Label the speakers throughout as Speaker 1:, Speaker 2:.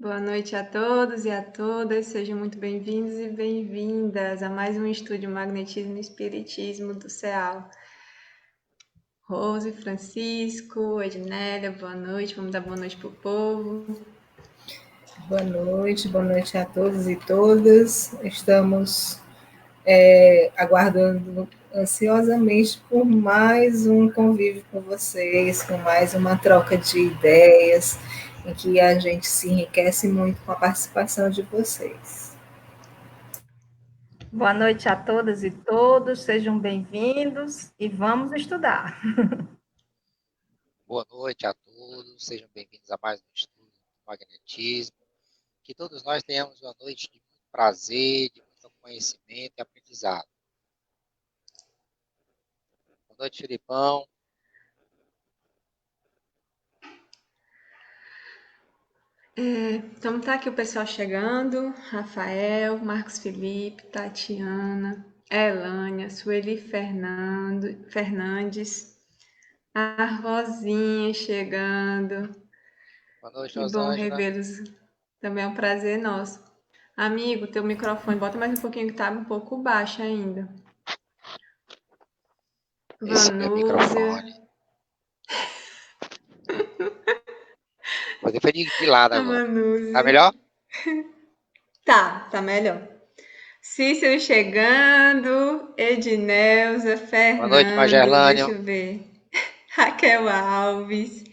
Speaker 1: Boa noite a todos e a todas, sejam muito bem-vindos e bem-vindas a mais um estúdio Magnetismo e Espiritismo do CEAL. Rose, Francisco, Ednélia, boa noite, vamos dar boa noite para o povo.
Speaker 2: Boa noite a todos e todas. Estamos aguardando ansiosamente por mais um convívio com vocês, com mais uma troca de ideias, em que a gente se enriquece muito com a participação de vocês.
Speaker 3: Boa noite a todas e todos, sejam bem-vindos e vamos estudar.
Speaker 4: Boa noite a todos, sejam bem-vindos a mais um estudo do magnetismo. Que todos nós tenhamos uma noite de muito prazer, de muito conhecimento e aprendizado. Boa noite, Filipão.
Speaker 1: Então tá aqui o pessoal chegando, Rafael, Marcos Felipe, Tatiana, Elânia, Sueli Fernandes, a Rosinha chegando.
Speaker 4: Boa noite,
Speaker 1: Que bom
Speaker 4: Rosângela.
Speaker 1: revê-los. Também é um prazer nosso. Amigo, teu microfone, bota mais um pouquinho que tá um pouco baixo ainda.
Speaker 4: Esse é meu microfone. Vou deixar de lado agora. Tá melhor?
Speaker 1: Tá melhor. Cícero chegando, Edneuza,
Speaker 4: Boa noite,
Speaker 1: Fernando,
Speaker 4: Magerlânio.
Speaker 1: deixa eu ver. Raquel Alves.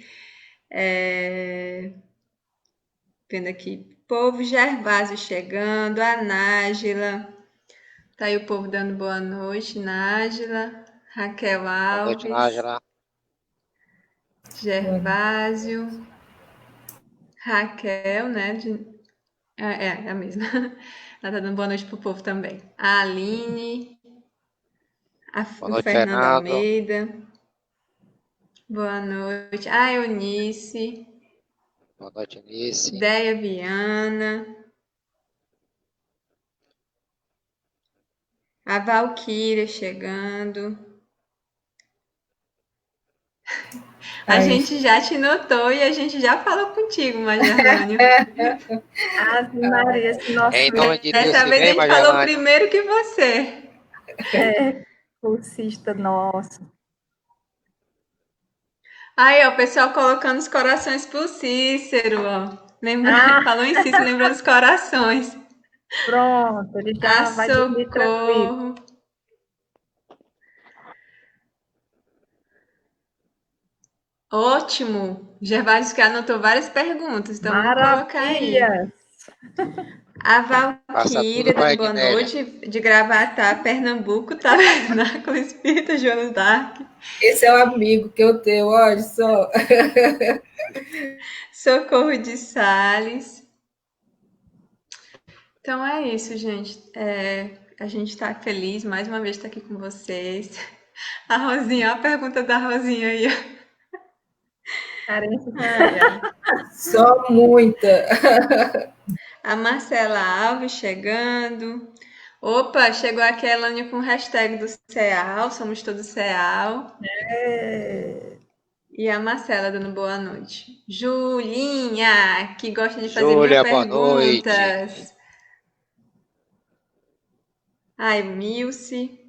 Speaker 1: Vendo aqui, povo Gervásio chegando, a Nájila. Tá aí o povo dando boa noite, Nájila, Raquel Alves.
Speaker 4: Boa noite, Nájila.
Speaker 1: Gervásio, Raquel, né? É a mesma. Ela tá dando boa noite pro povo também. A Aline,
Speaker 4: Boa
Speaker 1: o
Speaker 4: noite,
Speaker 1: Fernando
Speaker 4: Fernando.
Speaker 1: Almeida. Boa noite. A Eunice.
Speaker 4: Boa noite, Eunice.
Speaker 1: Deia Viana. A Valquíria chegando. A gente já te notou e a gente já falou contigo, Magerlânio.
Speaker 3: Ave Maria, esse nosso
Speaker 4: Em nome de Deus,
Speaker 1: Dessa
Speaker 4: se
Speaker 1: vez a
Speaker 4: vem,
Speaker 1: gente falou
Speaker 4: Magerlânio.
Speaker 1: primeiro que você.
Speaker 3: cursista nosso.
Speaker 1: Aí, ó, o pessoal colocando os corações pro Cícero, ó. Falou em Cícero, lembrou dos corações.
Speaker 3: Pronto, ele já vai dormir tranquilo.
Speaker 1: Socorro. Ótimo. Gervásio que anotou várias perguntas, então vamos colocar aí.
Speaker 3: Maravilha!
Speaker 1: A
Speaker 4: Passa
Speaker 1: Valquíria
Speaker 4: tudo para a
Speaker 1: dando boa
Speaker 4: Ednélia.
Speaker 1: noite, de Gravatá, Pernambuco, tá com o espírito Jonas Dark.
Speaker 2: Esse é o amigo que eu tenho, olha só.
Speaker 1: Socorro de Sales. Então é isso, gente. A gente está feliz, mais uma vez estar aqui com vocês. A Rosinha, a pergunta da Rosinha aí.
Speaker 3: Carência
Speaker 2: Só muita.
Speaker 1: A Marcela Alves chegando. Opa, chegou aqui a Elânia com o hashtag do CEAL, somos todos CEAL. E a Marcela dando boa noite. Julinha, que gosta de fazer mil
Speaker 4: Júlia, boa noite.
Speaker 1: perguntas. Ai, Milce.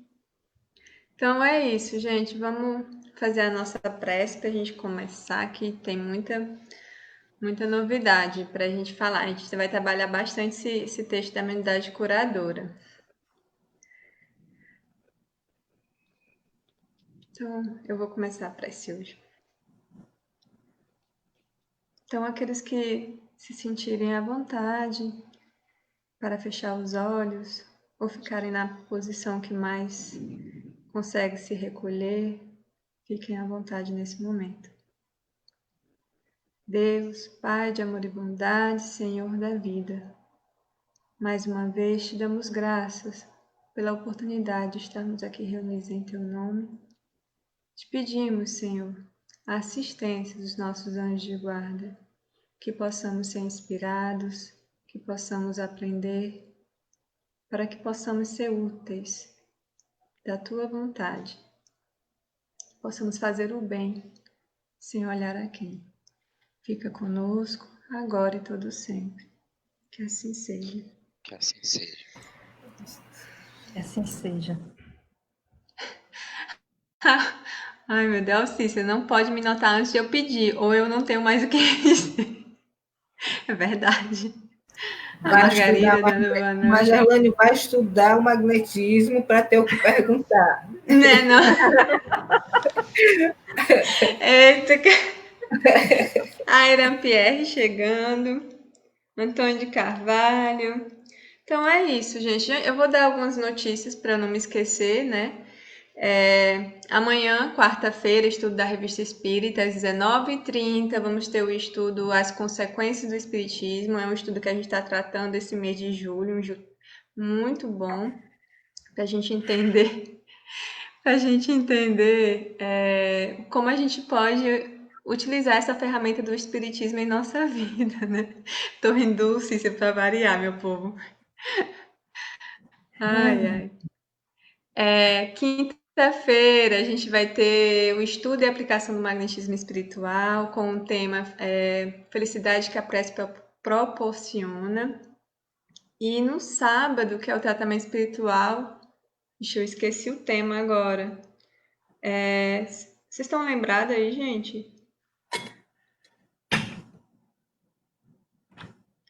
Speaker 1: Então é isso, gente. Vamos fazer a nossa prece para a gente começar, que tem muita novidade para a gente falar. A gente vai trabalhar bastante esse texto da humanidade curadora. Então, eu vou começar a prece hoje. Então, aqueles que se sentirem à vontade para fechar os olhos ou ficarem na posição que mais consegue se recolher, fiquem à vontade nesse momento. Deus, Pai de amor e bondade, Senhor da vida, mais uma vez te damos graças pela oportunidade de estarmos aqui reunidos em Teu nome. Te pedimos, Senhor, a assistência dos nossos anjos de guarda, que possamos ser inspirados, que possamos aprender, para que possamos ser úteis da Tua vontade, possamos fazer o bem sem olhar a quem. Fica conosco, agora e todo sempre. Que assim seja.
Speaker 4: Que assim seja.
Speaker 3: Que assim seja.
Speaker 1: Ai, meu Deus, Cícera, não pode me notar antes de eu pedir, ou eu não tenho mais o que dizer. É verdade. A
Speaker 2: Vai estudar,
Speaker 1: Margarida dando boa noite.
Speaker 2: Magelane vai estudar o magnetismo para ter o que perguntar.
Speaker 1: Né, não? Eita, a Irã Pierre chegando, Antônio de Carvalho. Então é isso, gente. Eu vou dar algumas notícias para não me esquecer, né? Amanhã, quarta-feira, estudo da Revista Espírita, às 19h30, vamos ter o estudo As Consequências do Espiritismo. É um estudo que a gente está tratando esse mês de julho, muito bom, para a gente entender, como a gente pode utilizar essa ferramenta do Espiritismo em nossa vida, né? Tô rindo, Cícero, para variar, meu povo. Ai, ai. Quinta-feira a gente vai ter o estudo e aplicação do magnetismo espiritual com o tema Felicidade que a prece proporciona. E no sábado, que é o tratamento espiritual, eu esqueci o tema agora. Vocês estão lembrados aí, gente?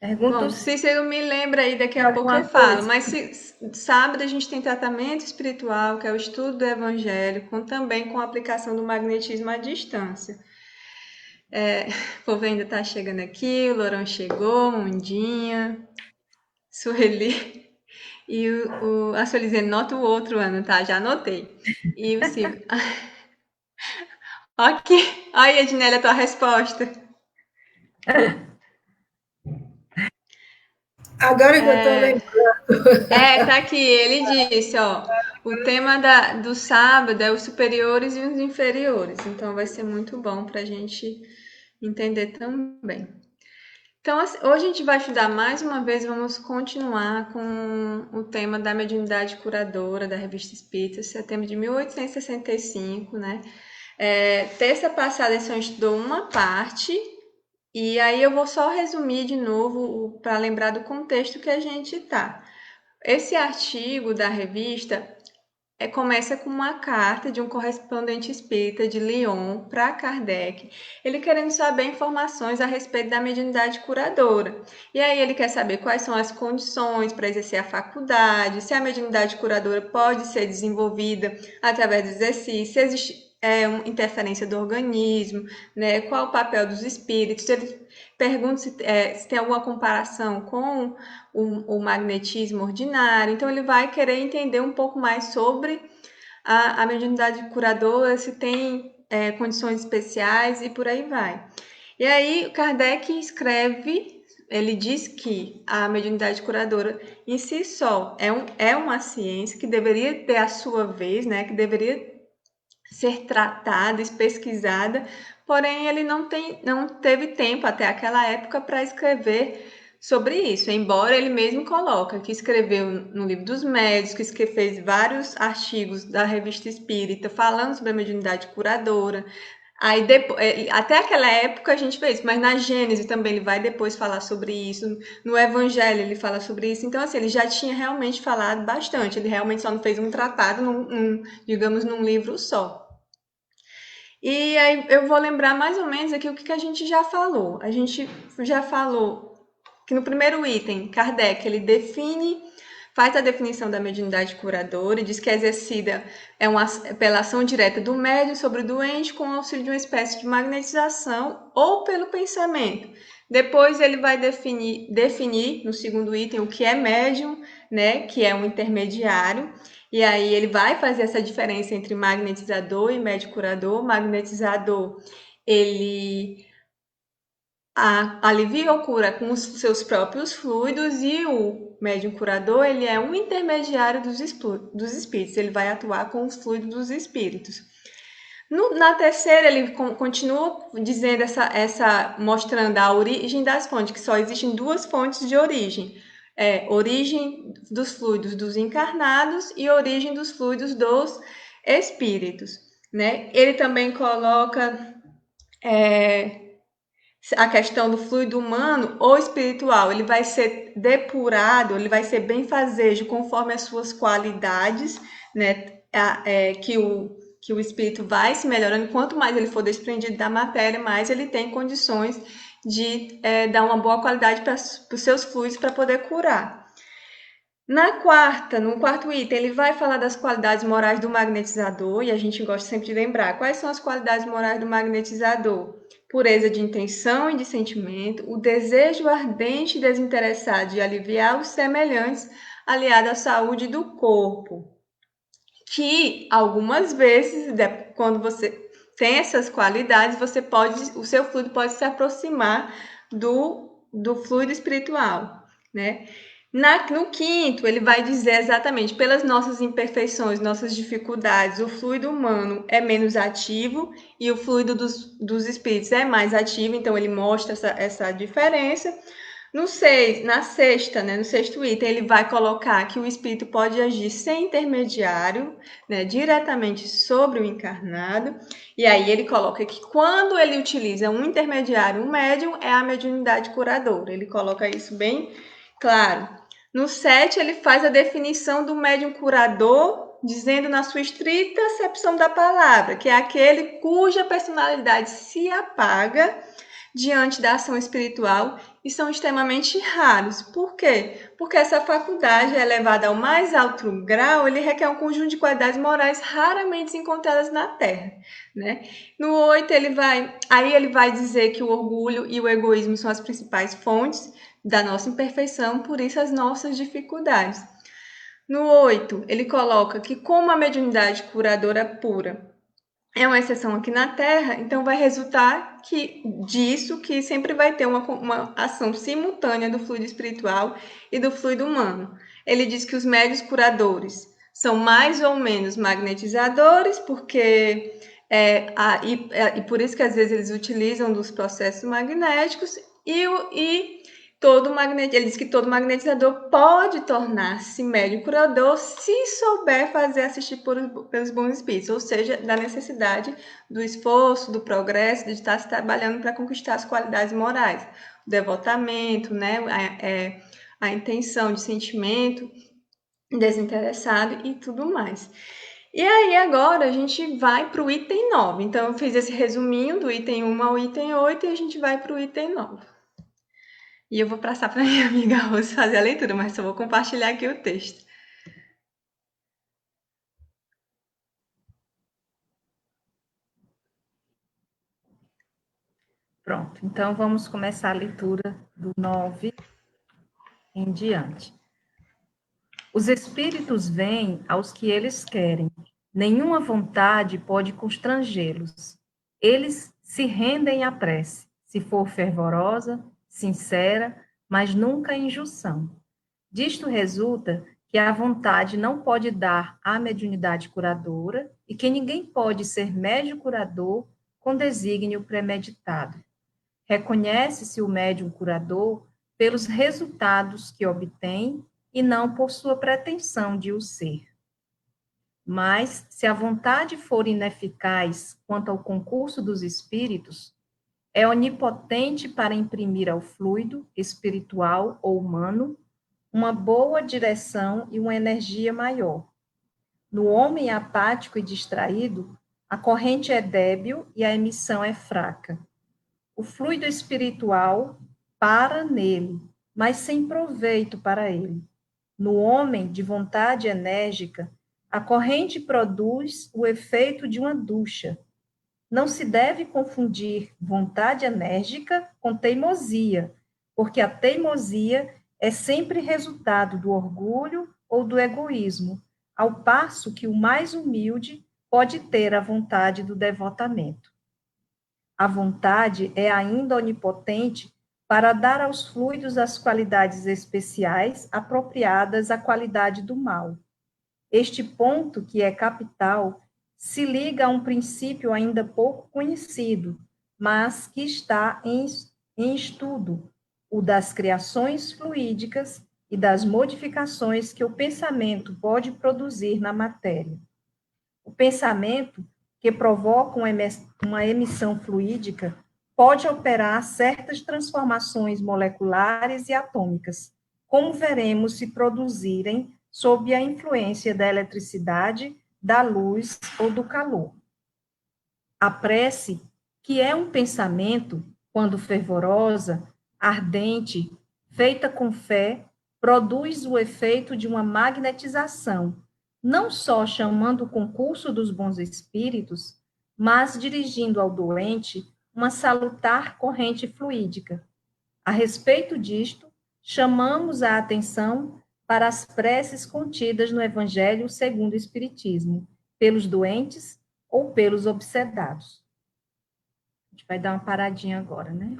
Speaker 1: Bom,
Speaker 3: Perguntas?
Speaker 1: Cícero me lembra aí, daqui
Speaker 2: Tem
Speaker 1: a pouco eu
Speaker 2: alguma
Speaker 1: falo.
Speaker 2: coisa?
Speaker 1: Mas sábado a gente tem tratamento espiritual, que é o estudo do Evangelho, também com a aplicação do magnetismo à distância. O povo ainda tá chegando aqui, o Lourão chegou, Mundinha, Sueli e a Sueli nota o outro ano, tá? Já anotei. E o Silvio. Ok. Aí, Ednélia, a tua resposta.
Speaker 2: Agora que eu estou lembrando.
Speaker 1: Tá aqui. Ele disse, ó, o tema do sábado é os superiores e os inferiores. Então, vai ser muito bom pra gente entender também. Então, hoje a gente vai estudar mais uma vez, vamos continuar com o tema da mediunidade curadora da Revista Espírita, setembro de 1865, né? Terça passada a gente estudou uma parte, e aí eu vou só resumir de novo para lembrar do contexto que a gente tá. Esse artigo da revista começa com uma carta de um correspondente espírita de Lyon para Kardec, ele querendo saber informações a respeito da mediunidade curadora. E aí ele quer saber quais são as condições para exercer a faculdade, se a mediunidade curadora pode ser desenvolvida através do exercício, se existe uma interferência do organismo, né? Qual o papel dos espíritos. Ele pergunta se tem alguma comparação com o magnetismo ordinário. Então, ele vai querer entender um pouco mais sobre a mediunidade curadora, se tem condições especiais e por aí vai. E aí, Kardec escreve, ele diz que a mediunidade curadora em si só é uma ciência que deveria ter a sua vez, né, que deveria ser tratada, pesquisada, porém ele não teve tempo até aquela época para escrever sobre isso, embora ele mesmo coloca que escreveu no Livro dos Médiuns, que fez vários artigos da Revista Espírita falando sobre a mediunidade curadora. Aí depois, até aquela época a gente fez, mas na Gênese também ele vai depois falar sobre isso, no Evangelho ele fala sobre isso, então assim, ele já tinha realmente falado bastante, ele realmente só não fez um tratado, digamos, num livro só. E aí eu vou lembrar mais ou menos aqui o que a gente já falou. A gente já falou que no primeiro item, Kardec, ele faz a definição da mediunidade curadora e diz que é exercida pela ação direta do médium sobre o doente com o auxílio de uma espécie de magnetização ou pelo pensamento. Depois ele vai definir no segundo item o que é médium, né, que é um intermediário. E aí ele vai fazer essa diferença entre magnetizador e médium curador. Magnetizador, ele alivia ou cura com os seus próprios fluidos, e o médium curador, ele é um intermediário dos espíritos, ele vai atuar com os fluidos dos espíritos. Na terceira, ele continua dizendo mostrando a origem das fontes, que só existem duas fontes de origem. Origem dos fluidos dos encarnados e origem dos fluidos dos espíritos, né? Ele também coloca a questão do fluido humano ou espiritual, ele vai ser depurado, ele vai ser benfazejo conforme as suas qualidades, né? Que o espírito vai se melhorando. Quanto mais ele for desprendido da matéria, mais ele tem condições de dar uma boa qualidade para os seus fluidos para poder curar. No quarto item, ele vai falar das qualidades morais do magnetizador, e a gente gosta sempre de lembrar quais são as qualidades morais do magnetizador. Pureza de intenção e de sentimento, o desejo ardente e desinteressado de aliviar os semelhantes, aliado à saúde do corpo. Que algumas vezes, quando você tem essas qualidades, o seu fluido pode se aproximar do fluido espiritual, né? No quinto, ele vai dizer exatamente, pelas nossas imperfeições, nossas dificuldades, o fluido humano é menos ativo e o fluido dos espíritos é mais ativo, então ele mostra essa diferença. No sexto item, ele vai colocar que o espírito pode agir sem intermediário, né, diretamente sobre o encarnado, e aí ele coloca que quando ele utiliza um intermediário, um médium, é a mediunidade curadora. Ele coloca isso bem claro. No 7, ele faz a definição do médium curador, dizendo na sua estrita acepção da palavra, que é aquele cuja personalidade se apaga diante da ação espiritual e são extremamente raros. Por quê? Porque essa faculdade é levada ao mais alto grau, ele requer um conjunto de qualidades morais raramente encontradas na Terra, né? No 8, ele vai dizer que o orgulho e o egoísmo são as principais fontes da nossa imperfeição, por isso as nossas dificuldades. No 8, ele coloca que como a mediunidade curadora pura é uma exceção aqui na Terra, então vai resultar que sempre vai ter uma ação simultânea do fluido espiritual e do fluido humano. Ele diz que os médiuns curadores são mais ou menos magnetizadores, porque e por isso que às vezes eles utilizam dos processos magnéticos ele diz que todo magnetizador pode tornar-se médium curador se souber fazer assistir pelos bons espíritos, ou seja, da necessidade do esforço, do progresso, de estar se trabalhando para conquistar as qualidades morais, o devotamento, né, a intenção de sentimento desinteressado e tudo mais. E aí agora a gente vai para o item 9. Então eu fiz esse resuminho do item 1 ao item 8 e a gente vai para o item 9. E eu vou passar para minha amiga Rose fazer a leitura, mas só vou compartilhar aqui o texto.
Speaker 3: Pronto, então vamos começar a leitura do 9 em diante. Os espíritos vêm aos que eles querem, nenhuma vontade pode constrangê-los. Eles se rendem à prece, se for fervorosa, sincera, mas nunca em junção. Disto resulta que a vontade não pode dar à mediunidade curadora e que ninguém pode ser médium curador com desígnio premeditado. Reconhece-se o médium curador pelos resultados que obtém e não por sua pretensão de o ser. Mas, se a vontade for ineficaz quanto ao concurso dos espíritos, é onipotente para imprimir ao fluido, espiritual ou humano, uma boa direção e uma energia maior. No homem apático e distraído, a corrente é débil e a emissão é fraca. O fluido espiritual para nele, mas sem proveito para ele. No homem de vontade enérgica, a corrente produz o efeito de uma ducha. Não se deve confundir vontade enérgica com teimosia, porque a teimosia é sempre resultado do orgulho ou do egoísmo, ao passo que o mais humilde pode ter a vontade do devotamento. A vontade é ainda onipotente para dar aos fluidos as qualidades especiais apropriadas à qualidade do mal. Este ponto, que é capital, se liga a um princípio ainda pouco conhecido, mas que está em estudo, o das criações fluídicas e das modificações que o pensamento pode produzir na matéria. O pensamento, que provoca uma emissão fluídica, pode operar certas transformações moleculares e atômicas, como veremos se produzirem sob a influência da eletricidade, da luz ou do calor. A prece, que é um pensamento, quando fervorosa, ardente, feita com fé, produz o efeito de uma magnetização, não só chamando o concurso dos bons espíritos, mas dirigindo ao doente uma salutar corrente fluídica. A respeito disto, chamamos a atenção para as preces contidas no Evangelho segundo o Espiritismo, pelos doentes ou pelos obsedados. A gente vai dar uma paradinha agora, né?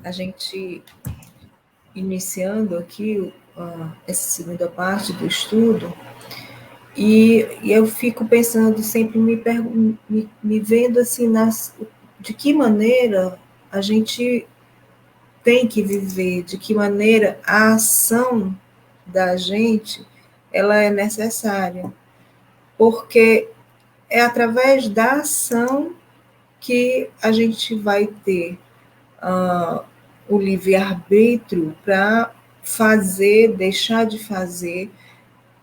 Speaker 2: A gente, iniciando aqui essa segunda parte do estudo, e eu fico pensando, sempre me vendo assim, de que maneira a gente tem que viver, de que maneira a ação da gente, ela é necessária, porque é através da ação que a gente vai ter o livre-arbítrio para fazer, deixar de fazer.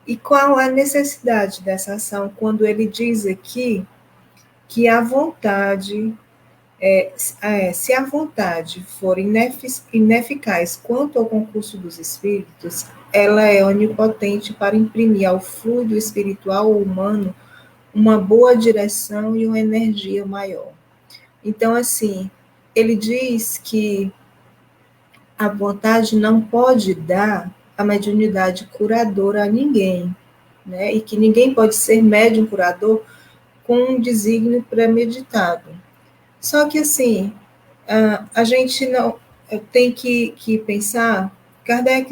Speaker 2: E qual a necessidade dessa ação? Quando ele diz aqui que a vontade, se a vontade for ineficaz quanto ao concurso dos espíritos, ela é onipotente para imprimir ao fluido espiritual ou humano uma boa direção e uma energia maior. Então, assim, ele diz que a vontade não pode dar a mediunidade curadora a ninguém, né? E que ninguém pode ser médium curador com um desígnio premeditado. Só que, assim, a gente não tem que pensar, Kardec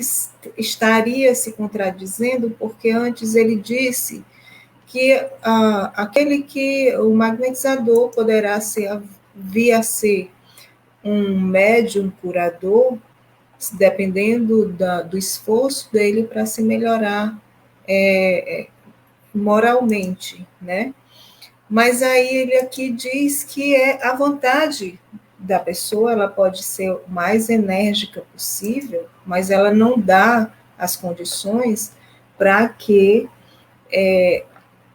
Speaker 2: estaria se contradizendo, porque antes ele disse que aquele que o magnetizador poderá vir a ser um médium curador, dependendo do esforço dele para se melhorar moralmente, né? Mas aí ele aqui diz que é a vontade da pessoa, ela pode ser o mais enérgica possível, mas ela não dá as condições para que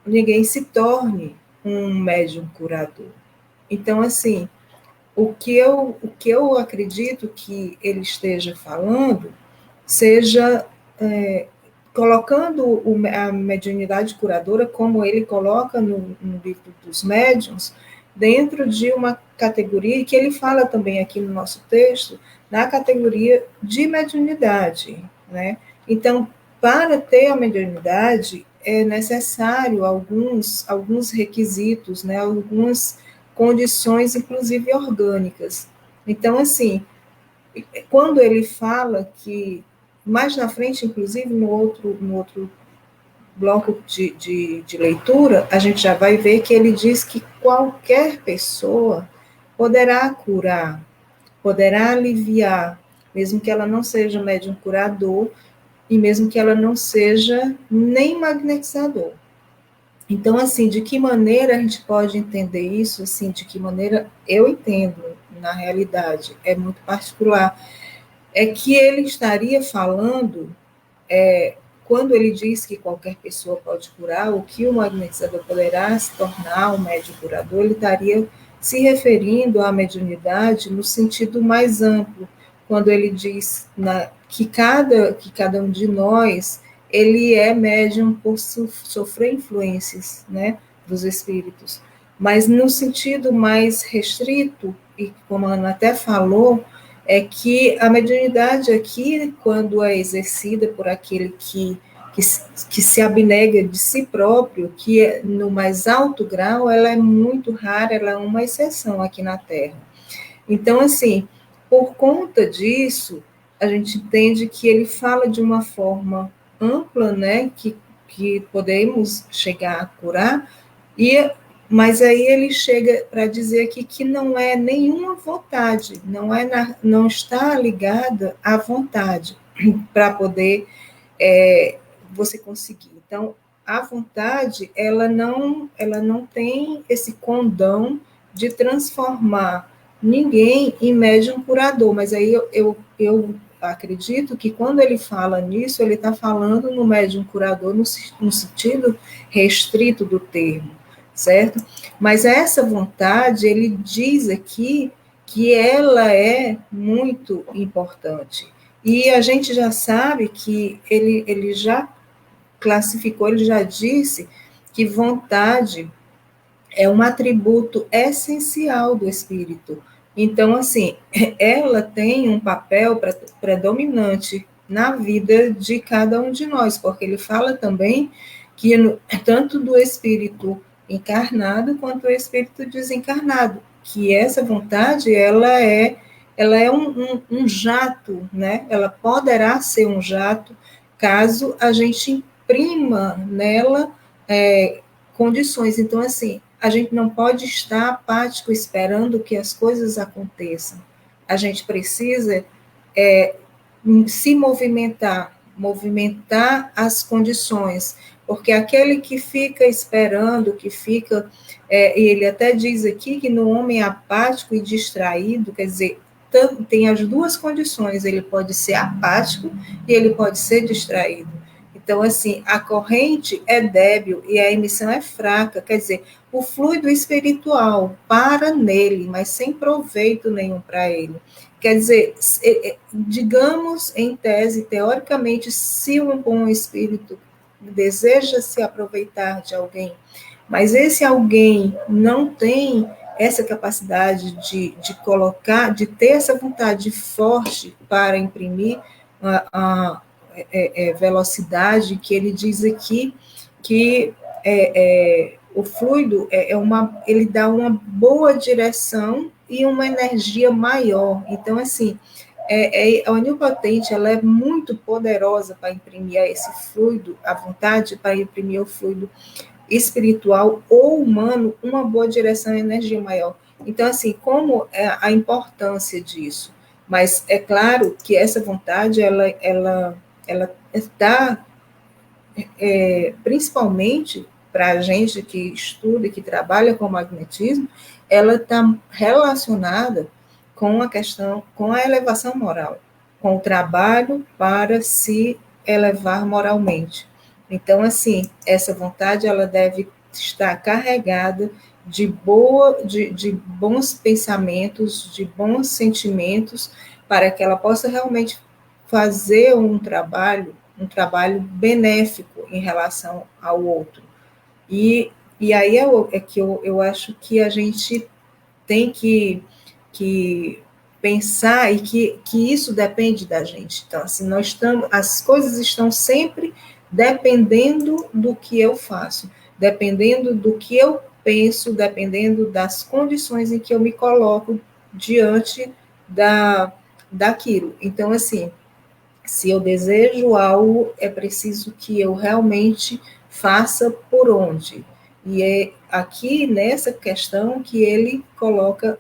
Speaker 2: ninguém se torne um médium curador. Então, assim, o que eu acredito que ele esteja falando seja colocando a mediunidade curadora, como ele coloca no livro dos médiuns, dentro de uma categoria, que ele fala também aqui no nosso texto, na categoria de mediunidade, né? Então, para ter a mediunidade, é necessário alguns requisitos, né? Algumas condições, inclusive orgânicas. Então, assim, quando ele fala que, mais na frente, inclusive, no outro bloco de leitura, a gente já vai ver que ele diz que qualquer pessoa poderá curar, poderá aliviar, mesmo que ela não seja médium curador e mesmo que ela não seja nem magnetizador. Então, assim, de que maneira a gente pode entender isso? Assim, de que maneira eu entendo, na realidade, é muito particular, é que ele estaria falando, quando ele diz que qualquer pessoa pode curar, o que o magnetizador poderá se tornar um médium curador, ele estaria se referindo à mediunidade no sentido mais amplo, quando ele diz que cada um de nós ele é médium por sofrer influências, né, dos espíritos. Mas no sentido mais restrito, e como a Ana até falou, é que a mediunidade aqui, quando é exercida por aquele que se abnega de si próprio, que no mais alto grau, ela é muito rara, ela é uma exceção aqui na Terra. Então, assim, por conta disso, a gente entende que ele fala de uma forma ampla, né, que podemos chegar a curar, mas aí ele chega para dizer aqui que não é nenhuma vontade, não está ligada à vontade para poder você conseguir. Então, a vontade, ela não tem esse condão de transformar ninguém em médium curador, mas aí eu acredito que quando ele fala nisso, ele está falando no médium curador no sentido restrito do termo, certo? Mas essa vontade, ele diz aqui que ela é muito importante. E a gente já sabe que ele já classificou, ele já disse que vontade é um atributo essencial do espírito. Então, assim, ela tem um papel predominante na vida de cada um de nós, porque ele fala também que tanto do espírito encarnado quanto do espírito desencarnado, que essa vontade, ela é um jato, né? Ela poderá ser um jato caso a gente imprima nela condições. Então, assim, a gente não pode estar apático esperando que as coisas aconteçam. A gente precisa se movimentar as condições, porque aquele que fica esperando, que fica, ele até diz aqui que no homem apático e distraído, quer dizer, tem as duas condições, ele pode ser apático e ele pode ser distraído. Então, assim, a corrente é débil e a emissão é fraca, quer dizer, o fluido espiritual para nele, mas sem proveito nenhum para ele. Quer dizer, digamos em tese, teoricamente, se um bom espírito deseja se aproveitar de alguém, mas esse alguém não tem essa capacidade de colocar, de ter essa vontade forte para imprimir a velocidade, que ele diz aqui que o fluido ele dá uma boa direção e uma energia maior. Então, assim, a onipotente, ela é muito poderosa para imprimir esse fluido, a vontade para imprimir o fluido espiritual ou humano, uma boa direção e energia maior. Então, assim, como é a importância disso? Mas é claro que essa vontade, ela está, principalmente para a gente que estuda e que trabalha com magnetismo, ela está relacionada com a questão, com a elevação moral, com o trabalho para se elevar moralmente. Então, assim, essa vontade, ela deve estar carregada de bons pensamentos, de bons sentimentos, para que ela possa realmente fazer um trabalho benéfico em relação ao outro. E aí que eu acho que a gente tem que pensar e que isso depende da gente. Então, assim, as coisas estão sempre dependendo do que eu faço, dependendo do que eu penso, dependendo das condições em que eu me coloco diante daquilo. Então, assim, se eu desejo algo, é preciso que eu realmente faça por onde. E é aqui nessa questão que ele coloca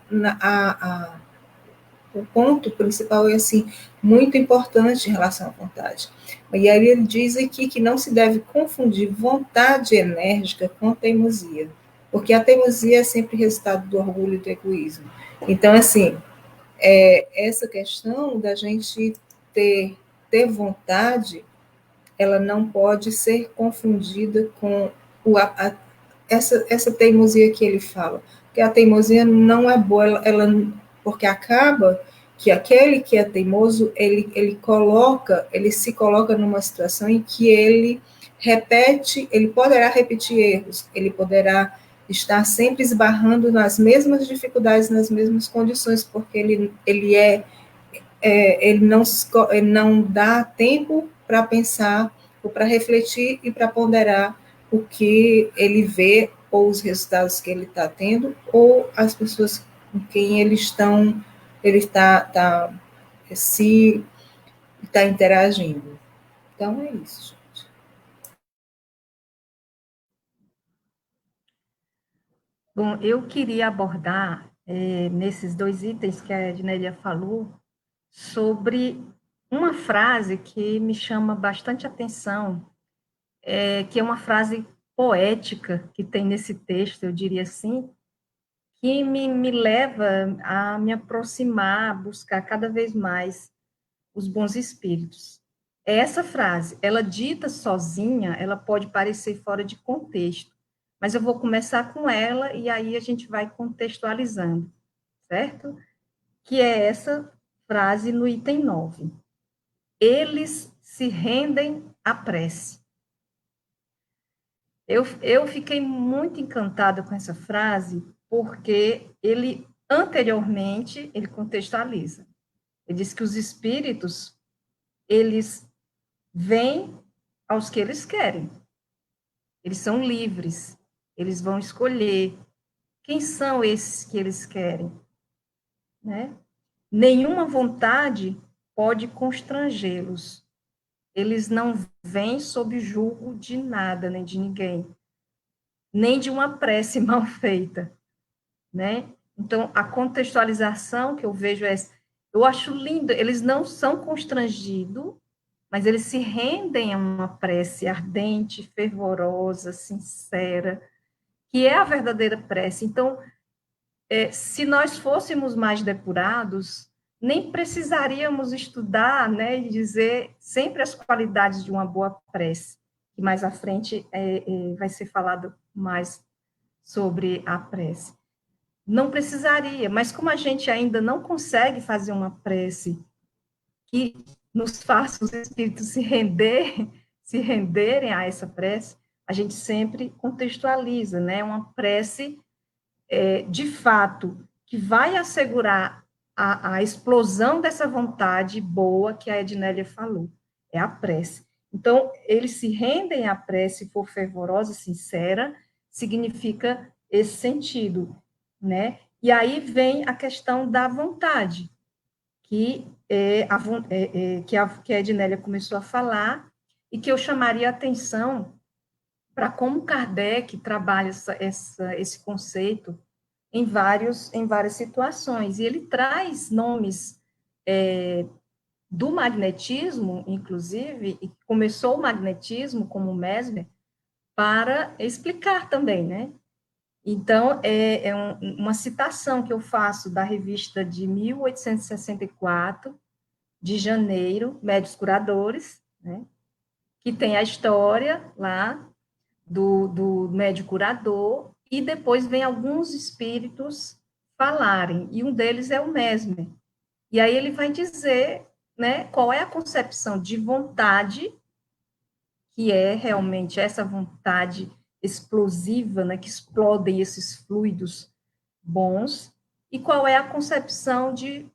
Speaker 2: o ponto principal é assim, muito importante em relação à vontade. E aí ele diz aqui que não se deve confundir vontade enérgica com teimosia, porque a teimosia é sempre resultado do orgulho e do egoísmo. Então, assim, essa questão da gente ter vontade, ela não pode ser confundida com essa teimosia que ele fala, porque a teimosia não é boa, porque acaba que aquele que é teimoso, ele se coloca numa situação em que ele poderá repetir erros, ele poderá estar sempre esbarrando nas mesmas dificuldades, nas mesmas condições, porque ele não dá tempo para pensar, ou para refletir e para ponderar o que ele vê, ou os resultados que ele está tendo, ou as pessoas com quem ele está interagindo. Então, é isso, gente.
Speaker 3: Bom, eu queria abordar, nesses dois itens que a Ednélia falou, sobre uma frase que me chama bastante atenção, que é uma frase poética que tem nesse texto, eu diria assim, que me leva a me aproximar, a buscar cada vez mais os bons espíritos. Essa frase, ela dita sozinha, ela pode parecer fora de contexto, mas eu vou começar com ela e aí a gente vai contextualizando, certo? Que é essa frase no item 9. Eles se rendem à prece. Eu fiquei muito encantada com essa frase, porque ele, anteriormente, ele contextualiza. Ele diz que os espíritos, eles vêm aos que eles querem. Eles são livres. Eles vão escolher quem são esses que eles querem, né? Nenhuma vontade pode constrangê-los. Eles não vêm sob julgo de nada, nem de ninguém, nem de uma prece mal feita, né? Então, a contextualização que eu vejo é, eu acho lindo, eles não são constrangidos, mas eles se rendem a uma prece ardente, fervorosa, sincera, que é a verdadeira prece. Então, se nós fôssemos mais depurados, nem precisaríamos estudar, né, e dizer sempre as qualidades de uma boa prece, que mais à frente vai ser falado mais sobre a prece. Não precisaria, mas como a gente ainda não consegue fazer uma prece que nos faça os espíritos se renderem a essa prece, a gente sempre contextualiza, né, uma prece de fato, que vai assegurar a explosão dessa vontade boa que a Ednélia falou, é a prece. Então, eles se rendem à prece, for fervorosa, sincera, significa esse sentido, né? E aí vem a questão da vontade, que que a Ednélia começou a falar, e que eu chamaria a atenção para como Kardec trabalha esse conceito em várias situações. E ele traz nomes do magnetismo, inclusive, e começou o magnetismo como Mesmer, para explicar também, né? Então, uma citação que eu faço da revista de 1864, de janeiro, Médios Curadores, né? Que tem a história lá do médico curador, e depois vem alguns espíritos falarem, e um deles é o Mesmer. E aí ele vai dizer, né, qual é a concepção de vontade, que é realmente essa vontade explosiva, né, que explodem esses fluidos bons, e qual é a concepção de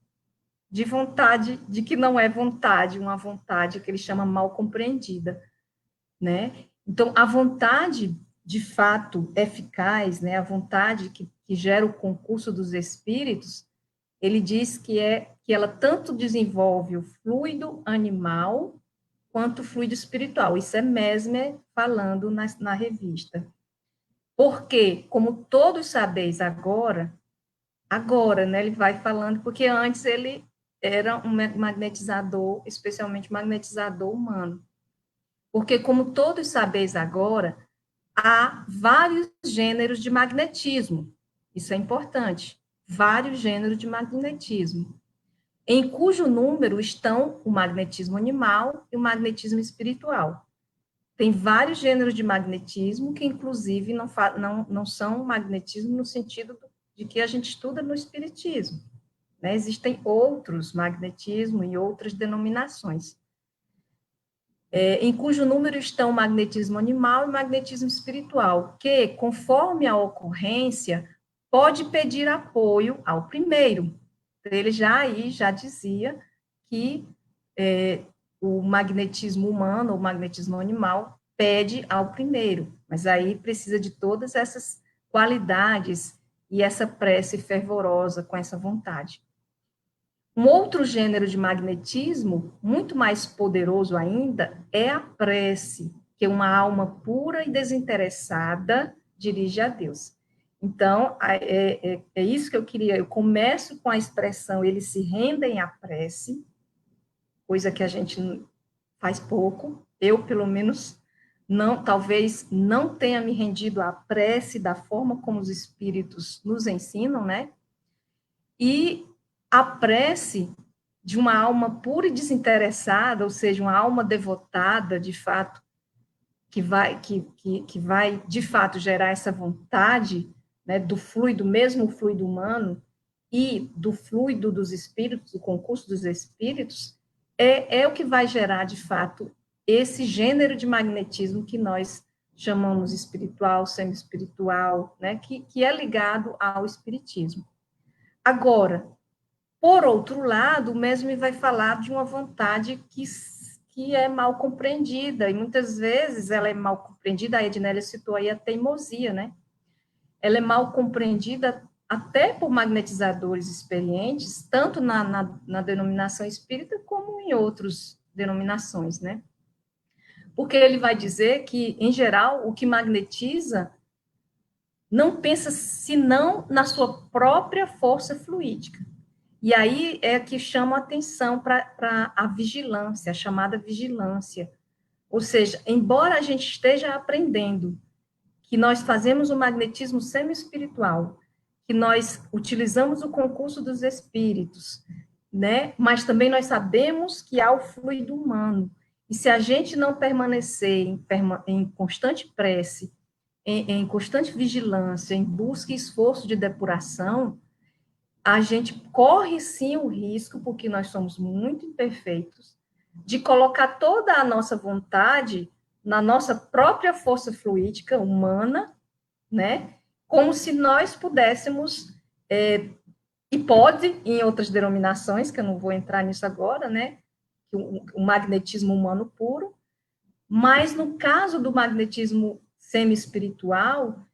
Speaker 3: vontade, de que não é vontade, uma vontade que ele chama mal compreendida, né? Então, a vontade, de fato, eficaz, né, a vontade que gera o concurso dos espíritos, ele diz que ela tanto desenvolve o fluido animal quanto o fluido espiritual. Isso é Mesmer falando na revista. Porque, como todos sabeis agora, né, ele vai falando, porque antes ele era um magnetizador, especialmente magnetizador humano. Porque, como todos sabeis agora, há vários gêneros de magnetismo. Isso é importante. Vários gêneros de magnetismo, em cujo número estão o magnetismo animal e o magnetismo espiritual. Tem vários gêneros de magnetismo que, inclusive, não são magnetismo no sentido de que a gente estuda no espiritismo, né? Existem outros magnetismo e outras denominações. Em cujo número estão o magnetismo animal e o magnetismo espiritual, que, conforme a ocorrência, pode pedir apoio ao primeiro. Ele já dizia que o magnetismo humano ou magnetismo animal pede ao primeiro, mas aí precisa de todas essas qualidades e essa prece fervorosa com essa vontade. Um outro gênero de magnetismo, muito mais poderoso ainda, é a prece, que uma alma pura e desinteressada dirige a Deus. Então, é isso que eu queria. Eu começo com a expressão, eles se rendem à prece, coisa que a gente faz pouco, eu, pelo menos, não, talvez não tenha me rendido à prece da forma como os espíritos nos ensinam, né? E a prece de uma alma pura e desinteressada, ou seja, uma alma devotada, de fato, que vai de fato gerar essa vontade, né, do fluido, mesmo o fluido humano, e do fluido dos espíritos, do concurso dos espíritos, é o que vai gerar, de fato, esse gênero de magnetismo que nós chamamos espiritual, semi-espiritual, né, que é ligado ao espiritismo. Agora, por outro lado, o mesmo vai falar de uma vontade que é mal compreendida, e muitas vezes ela é mal compreendida, a Ednélia citou aí a teimosia, né? Ela é mal compreendida até por magnetizadores experientes, tanto na denominação espírita como em outras denominações, né? Porque ele vai dizer que, em geral, o que magnetiza não pensa senão na sua própria força fluídica. E aí é que chama a atenção para a vigilância, a chamada vigilância. Ou seja, embora a gente esteja aprendendo que nós fazemos o magnetismo semi-espiritual, que nós utilizamos o concurso dos espíritos, né? Mas também nós sabemos que há o fluido humano. E se a gente não permanecer em constante prece, em constante vigilância, em busca e esforço de depuração, a gente corre sim o risco, porque nós somos muito imperfeitos, de colocar toda a nossa vontade na nossa própria força fluídica humana, né? Como se nós pudéssemos, e pode, em outras denominações, que eu não vou entrar nisso agora, né? O magnetismo humano puro, mas no caso do magnetismo semi-espiritual,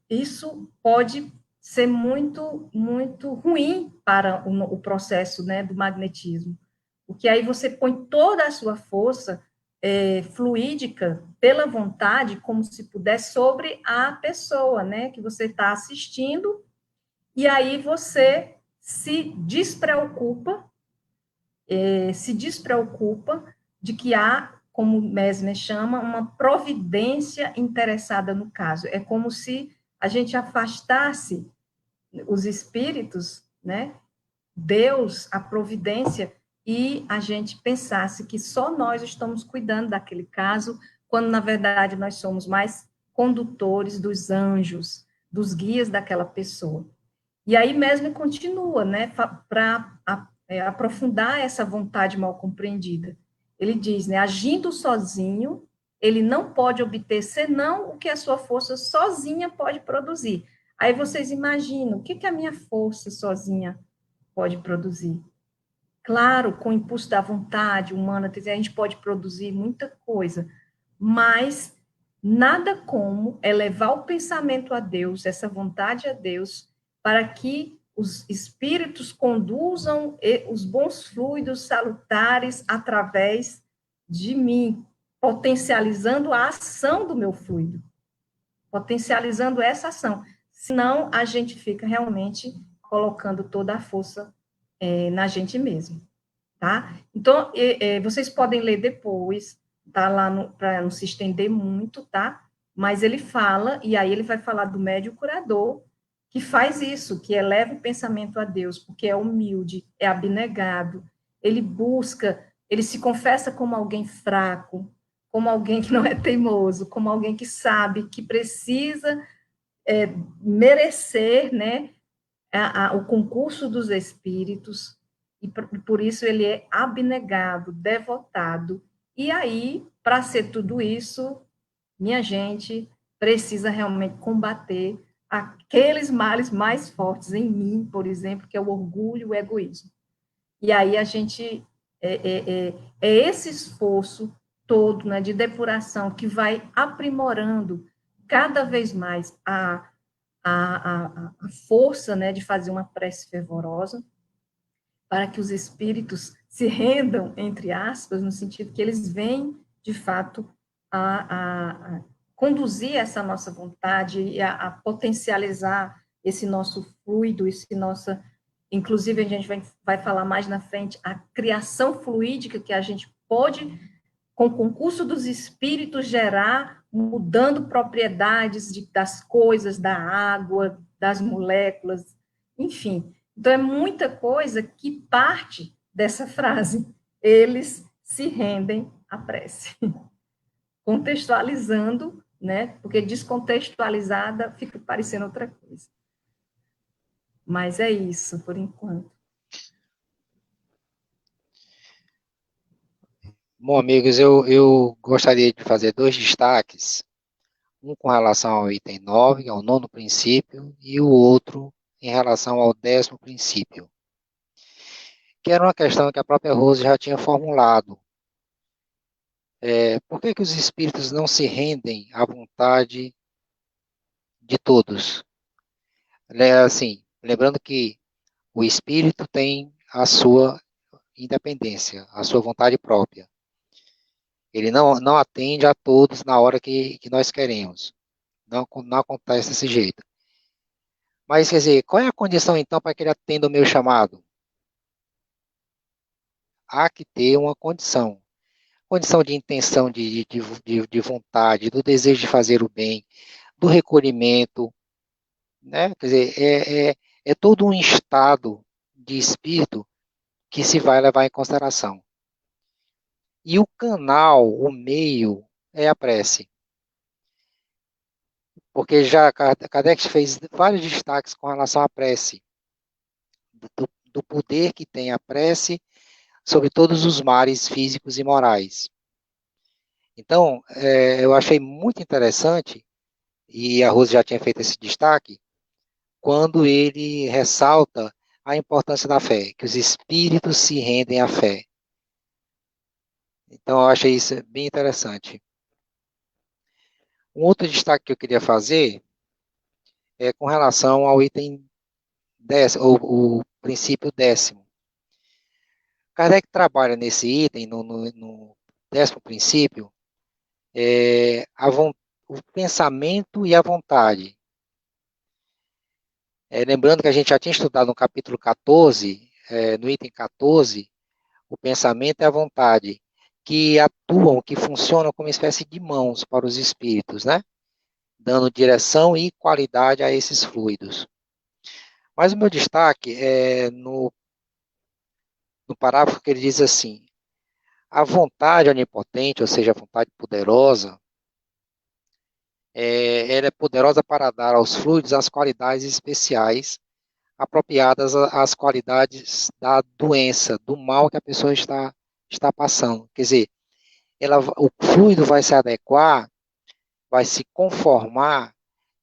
Speaker 3: isso pode ser muito, muito ruim para o processo, né, do magnetismo. Porque aí você põe toda a sua força fluídica, pela vontade, como se pudesse, sobre a pessoa, né, que você está assistindo, e aí você se despreocupa de que há, como Mesmer chama, uma providência interessada no caso. É como se a gente afastasse os espíritos, né? Deus, a providência, e a gente pensasse que só nós estamos cuidando daquele caso, quando na verdade nós somos mais condutores dos anjos, dos guias daquela pessoa. E aí mesmo continua, né, para aprofundar essa vontade mal compreendida. Ele diz, né, agindo sozinho, ele não pode obter senão o que a sua força sozinha pode produzir. Aí vocês imaginam, o que a minha força sozinha pode produzir? Claro, com o impulso da vontade humana, a gente pode produzir muita coisa, mas nada como elevar o pensamento a Deus, essa vontade a Deus, para que os espíritos conduzam os bons fluidos salutares através de mim, potencializando a ação do meu fluido, potencializando essa ação. Senão, a gente fica realmente colocando toda a força na gente mesmo, tá? Então, vocês podem ler depois, tá lá para não se estender muito, tá? Mas ele fala, e aí ele vai falar do médium curador, que faz isso, que eleva o pensamento a Deus, porque é humilde, é abnegado, ele busca, ele se confessa como alguém fraco, como alguém que não é teimoso, como alguém que sabe que precisa merecer, né, o concurso dos espíritos, e por isso ele é abnegado, devotado. E aí, para ser tudo isso, minha gente, precisa realmente combater aqueles males mais fortes em mim, por exemplo, que é o orgulho e o egoísmo. E aí a gente, esse esforço todo, né, de depuração que vai aprimorando cada vez mais a força, né, de fazer uma prece fervorosa, para que os espíritos se rendam, entre aspas, no sentido que eles vêm, de fato, a conduzir essa nossa vontade e a potencializar esse nosso fluido, esse nossa... Inclusive, a gente vai falar mais na frente, a criação fluídica que a gente pode com o concurso dos espíritos gerar, mudando propriedades das coisas, da água, das moléculas, enfim. Então, é muita coisa que parte dessa frase. Eles se rendem à prece. Contextualizando, né? Porque descontextualizada fica parecendo outra coisa. Mas é isso, por enquanto.
Speaker 4: Bom, amigos, eu gostaria de fazer 2 destaques, um com relação ao item 9, ao 9º princípio, e o outro em relação ao 10º princípio, que era uma questão que a própria Rose já tinha formulado. Por que os espíritos não se rendem à vontade de todos? Assim, lembrando que o espírito tem a sua independência, a sua vontade própria. Ele não atende a todos na hora que nós queremos. Não acontece desse jeito. Mas, quer dizer, qual é a condição, então, para que ele atenda o meu chamado? Há que ter uma condição. Condição de intenção, de vontade, do desejo de fazer o bem, do recolhimento, né? Quer dizer, é todo um estado de espírito que se vai levar em consideração. E o canal, o meio, é a prece. Porque já Kardec fez vários destaques com relação à prece, do poder que tem a prece sobre todos os mares físicos e morais. Então, eu achei muito interessante, e a Rose já tinha feito esse destaque, quando ele ressalta a importância da fé, que os espíritos se rendem à fé. Então, eu achei isso bem interessante. Um outro destaque que eu queria fazer é com relação ao item 10, ou o princípio 10º. Kardec trabalha nesse item, no 10º princípio, o pensamento e a vontade. Lembrando que a gente já tinha estudado no capítulo 14, no item 14, o pensamento e a vontade, que atuam, que funcionam como espécie de mãos para os espíritos, né? Dando direção e qualidade a esses fluidos. Mas o meu destaque é no parágrafo que ele diz assim: a vontade onipotente, ou seja, a vontade poderosa, ela é poderosa para dar aos fluidos as qualidades especiais apropriadas às qualidades da doença, do mal que a pessoa está passando. Quer dizer, o fluido vai se adequar, vai se conformar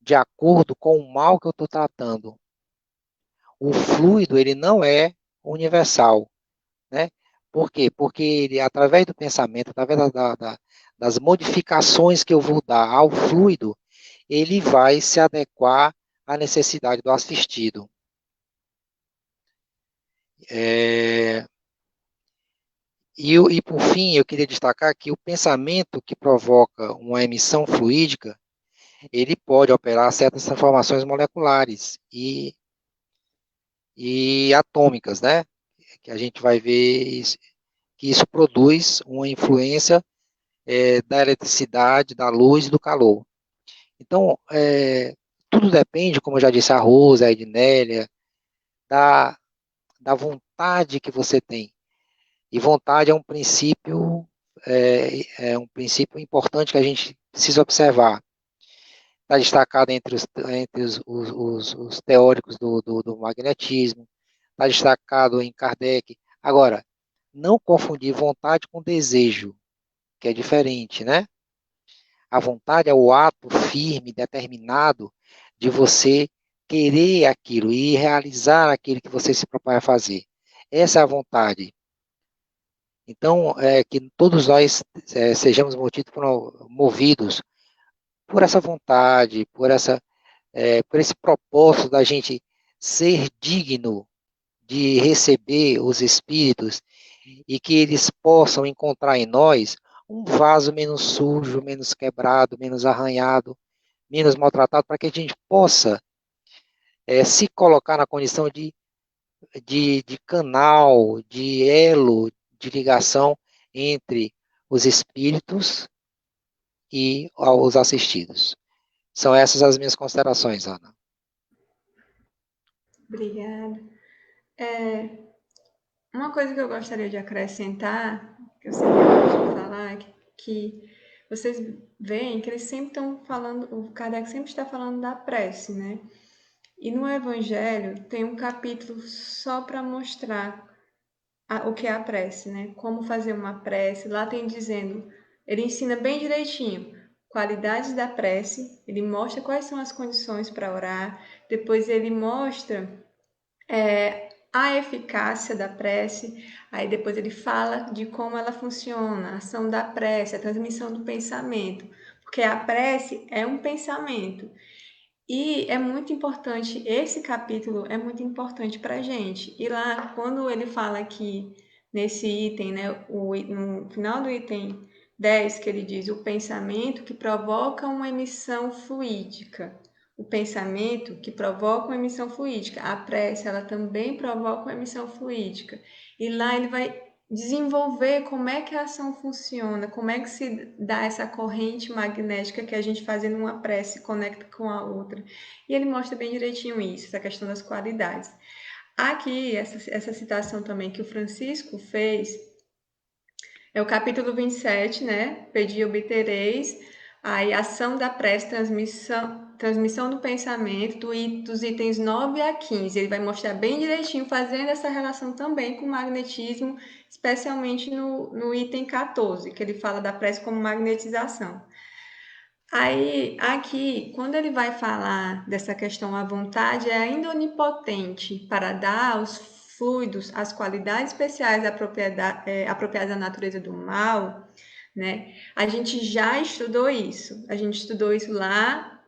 Speaker 4: de acordo com o mal que eu estou tratando. O fluido, ele não é universal, né? Por quê? Porque ele, através do pensamento, através das modificações que eu vou dar ao fluido, ele vai se adequar à necessidade do assistido. E por fim, eu queria destacar que o pensamento que provoca uma emissão fluídica, ele pode operar certas transformações moleculares e atômicas, né? Que a gente vai ver que isso produz uma influência da eletricidade, da luz e do calor. Então, tudo depende, como eu já disse a Rosa, a Ednélia, da vontade que você tem. E vontade é um princípio importante que a gente precisa observar. Está destacado entre os teóricos do magnetismo, está destacado em Kardec. Agora, não confundir vontade com desejo, que é diferente, né? A vontade é o ato firme, determinado, de você querer aquilo e realizar aquilo que você se propõe a fazer. Essa é a vontade. Então, que todos nós sejamos movidos por essa vontade, por esse propósito da gente ser digno de receber os espíritos e que eles possam encontrar em nós um vaso menos sujo, menos quebrado, menos arranhado, menos maltratado, para que a gente possa se colocar na condição de canal, de elo, de ligação entre os espíritos e aos assistidos. São essas as minhas considerações, Ana.
Speaker 1: Obrigada. Uma coisa que eu gostaria de acrescentar, que eu sempre gosto de falar, é que vocês veem que eles sempre estão falando, o Kardec sempre está falando da prece, né? E no Evangelho tem um capítulo só para mostrar o que é a prece, né? Como fazer uma prece. Lá tem dizendo, ele ensina bem direitinho qualidades da prece, ele mostra quais são as condições para orar, depois ele mostra a eficácia da prece, aí depois ele fala de como ela funciona, a ação da prece, a transmissão do pensamento, porque a prece é um pensamento. E é muito importante, esse capítulo é muito importante para a gente. E lá, quando ele fala aqui nesse item, né, no final do item 10, que ele diz o pensamento que provoca uma emissão fluídica. O pensamento que provoca uma emissão fluídica. A prece, ela também provoca uma emissão fluídica. E lá ele vai desenvolver como é que a ação funciona, como é que se dá essa corrente magnética que a gente fazendo uma prece conecta com a outra. E ele mostra bem direitinho isso, essa questão das qualidades. Aqui, essa citação também que o Francisco fez, é o capítulo 27, né? Pedi e obtereis. Aí, ação da prece, transmissão do pensamento, dos itens 9 a 15. Ele vai mostrar bem direitinho, fazendo essa relação também com o magnetismo, especialmente no item 14, que ele fala da prece como magnetização. Aí, aqui, quando ele vai falar dessa questão, a vontade é ainda onipotente para dar aos fluidos as qualidades especiais apropriadas à natureza do mal, né? A gente já estudou isso. A gente estudou isso lá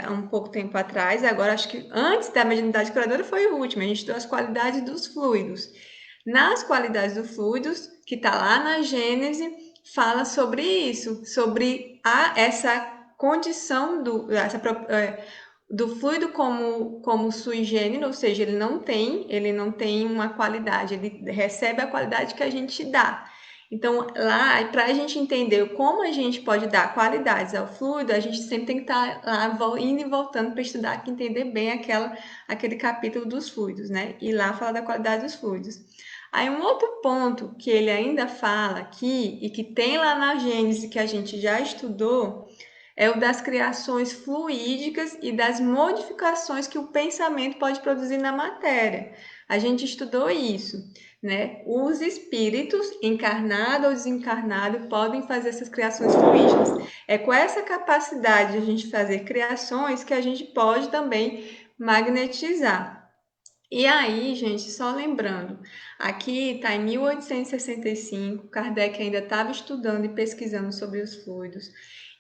Speaker 1: há um pouco tempo atrás. Agora, acho que antes da mediunidade curadora foi o último. A gente estudou as qualidades dos fluidos. Nas qualidades dos fluidos, que está lá na Gênese, fala sobre isso, sobre essa condição do fluido como sui generis, ou seja, ele não tem uma qualidade, ele recebe a qualidade que a gente dá. Então, lá, para a gente entender como a gente pode dar qualidades ao fluido, a gente sempre tem que estar lá indo e voltando para estudar, para entender bem aquele capítulo dos fluidos, né? E lá fala da qualidade dos fluidos. Aí um outro ponto que ele ainda fala aqui, e que tem lá na Gênese, que a gente já estudou, é o das criações fluídicas e das modificações que o pensamento pode produzir na matéria. A gente estudou isso, né? Os espíritos, encarnado ou desencarnado, podem fazer essas criações fluídicas. É com essa capacidade de a gente fazer criações que a gente pode também magnetizar. E aí, gente, só lembrando, aqui está em 1865, Kardec ainda estava estudando e pesquisando sobre os fluidos.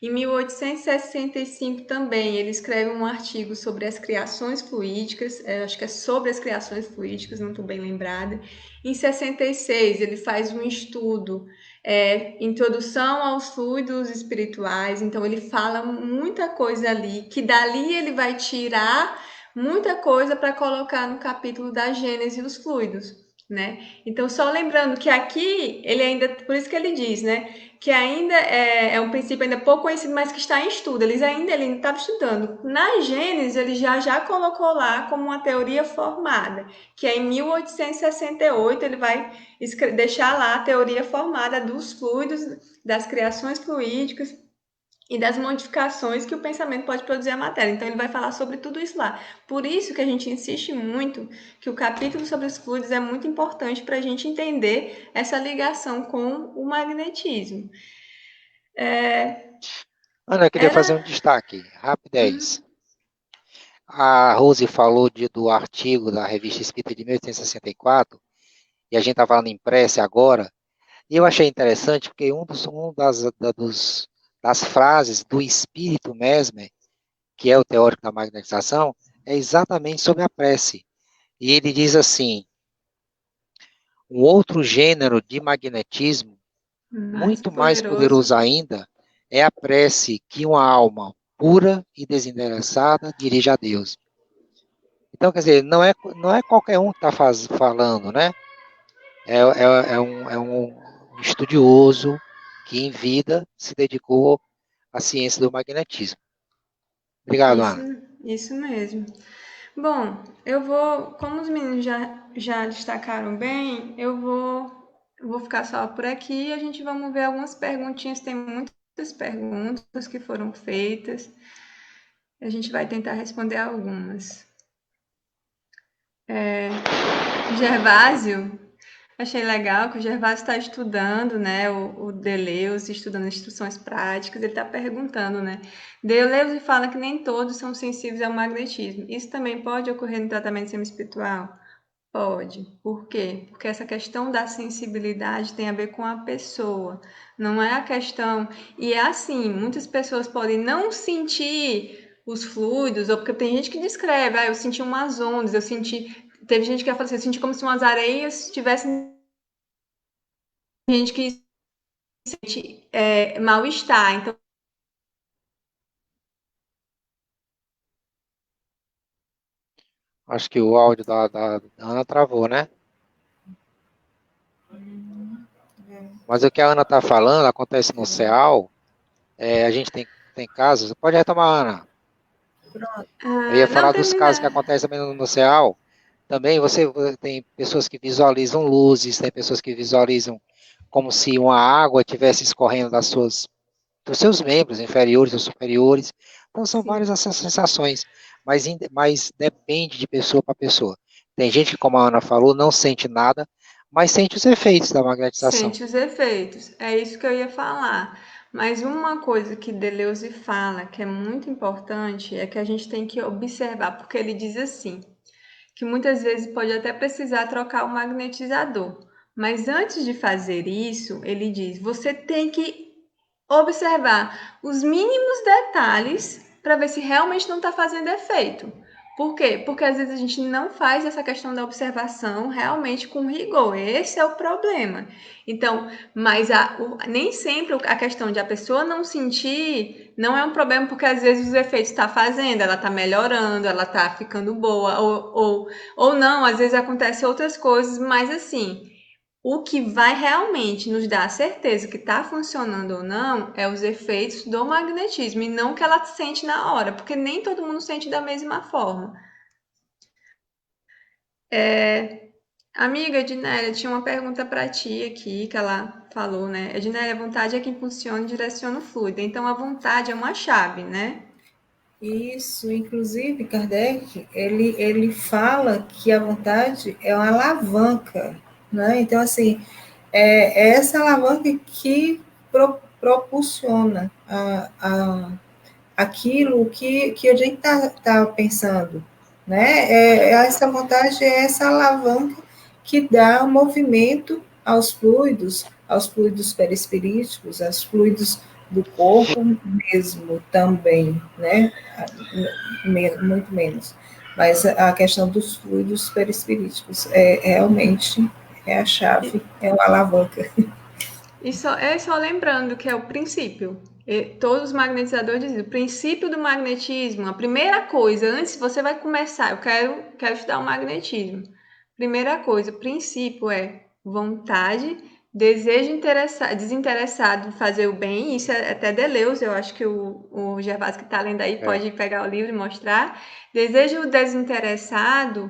Speaker 1: Em 1865 também ele escreve um artigo sobre as criações fluídicas, acho que é sobre as criações fluídicas, não estou bem lembrada. Em 66 ele faz um estudo, Introdução aos Fluidos Espirituais, então ele fala muita coisa ali, que dali ele vai tirar muita coisa para colocar no capítulo da Gênese e os fluidos, né? Então, só lembrando que aqui, ele ainda, por isso que ele diz, né, que ainda é um princípio ainda pouco conhecido, mas que está em estudo. Ele ainda estava estudando. Na Gênese, ele já colocou lá como uma teoria formada, que é em 1868, ele vai deixar lá a teoria formada dos fluidos, das criações fluídicas, e das modificações que o pensamento pode produzir à matéria. Então, ele vai falar sobre tudo isso lá. Por isso que a gente insiste muito que o capítulo sobre os fluidos é muito importante para a gente entender essa ligação com o magnetismo.
Speaker 4: Ana, eu queria fazer um destaque, rapidez. A Rose falou do artigo da Revista Espírita de 1864, e a gente está falando em prece agora, e eu achei interessante porque das frases do espírito Mesmer, que é o teórico da magnetização, é exatamente sobre a prece. E ele diz assim: um outro gênero de magnetismo, muito mais poderoso ainda, é a prece que uma alma pura e desinteressada dirige a Deus. Então, quer dizer, não é qualquer um que está falando, né? É um estudioso, que em vida se dedicou à ciência do magnetismo. Obrigado, Ana.
Speaker 1: Isso mesmo. Bom, como os meninos já destacaram bem, eu vou ficar só por aqui e a gente vamos ver algumas perguntinhas. Tem muitas perguntas que foram feitas. A gente vai tentar responder algumas. Gervásio, achei legal que o Gervásio está estudando, né, o Deleuze, estudando instruções práticas, ele está perguntando, né, Deleuze fala que nem todos são sensíveis ao magnetismo. Isso também pode ocorrer no tratamento semi-espiritual? Pode. Por quê? Porque essa questão da sensibilidade tem a ver com a pessoa, não é a questão... E é assim, muitas pessoas podem não sentir os fluidos, ou porque tem gente que descreve, eu senti umas ondas, eu senti... Teve gente que ia falar assim, eu senti como se umas areias tivessem... Gente que sente mal-estar, então...
Speaker 4: Acho que o áudio da Ana travou, né? Mas o que a Ana está falando acontece no CEAL. A gente tem casos. Pode retomar, Ana. Eu ia falar dos casos que acontecem também no CEAL. Também você tem pessoas que visualizam luzes, tem pessoas que visualizam como se uma água estivesse escorrendo dos seus membros inferiores ou superiores. Então, são várias essas sensações, mas depende de pessoa para pessoa. Tem gente que, como a Ana falou, não sente nada, mas sente os efeitos da magnetização.
Speaker 1: Sente os efeitos, é isso que eu ia falar. Mas uma coisa que Deleuze fala, que é muito importante, é que a gente tem que observar, porque ele diz assim, que muitas vezes pode até precisar trocar o magnetizador. Mas antes de fazer isso, ele diz, você tem que observar os mínimos detalhes para ver se realmente não está fazendo efeito. Por quê? Porque às vezes a gente não faz essa questão da observação realmente com rigor. Esse é o problema. Então, mas nem sempre a questão de a pessoa não sentir não é um problema, porque às vezes os efeitos está fazendo, ela está melhorando, ela está ficando boa, ou não, às vezes acontecem outras coisas, mas assim, o que vai realmente nos dar a certeza que está funcionando ou não é os efeitos do magnetismo e não o que ela sente na hora, porque nem todo mundo sente da mesma forma. Amiga Ednélia, tinha uma pergunta para ti aqui que ela falou, né? Ednélia, a vontade é quem funciona e direciona o fluido. Então, a vontade é uma chave, né?
Speaker 2: Isso, inclusive, Kardec, ele fala que a vontade é uma alavanca, né? Então, assim, é essa alavanca que propulsiona aquilo que a gente tá pensando, né? Essa vontade é essa alavanca que dá movimento aos fluidos perispiríticos, aos fluidos do corpo mesmo também, né? Muito menos. Mas a questão dos fluidos perispiríticos realmente é a chave, é a alavanca.
Speaker 1: E só lembrando que é o princípio. Todos os magnetizadores dizem, o princípio do magnetismo, a primeira coisa, antes você vai começar, eu quero estudar o magnetismo. Primeira coisa, o princípio é vontade, desejo desinteressado em fazer o bem, isso é até Deleuze, eu acho que o Gervásio que está lendo aí pode pegar o livro e mostrar. Desejo desinteressado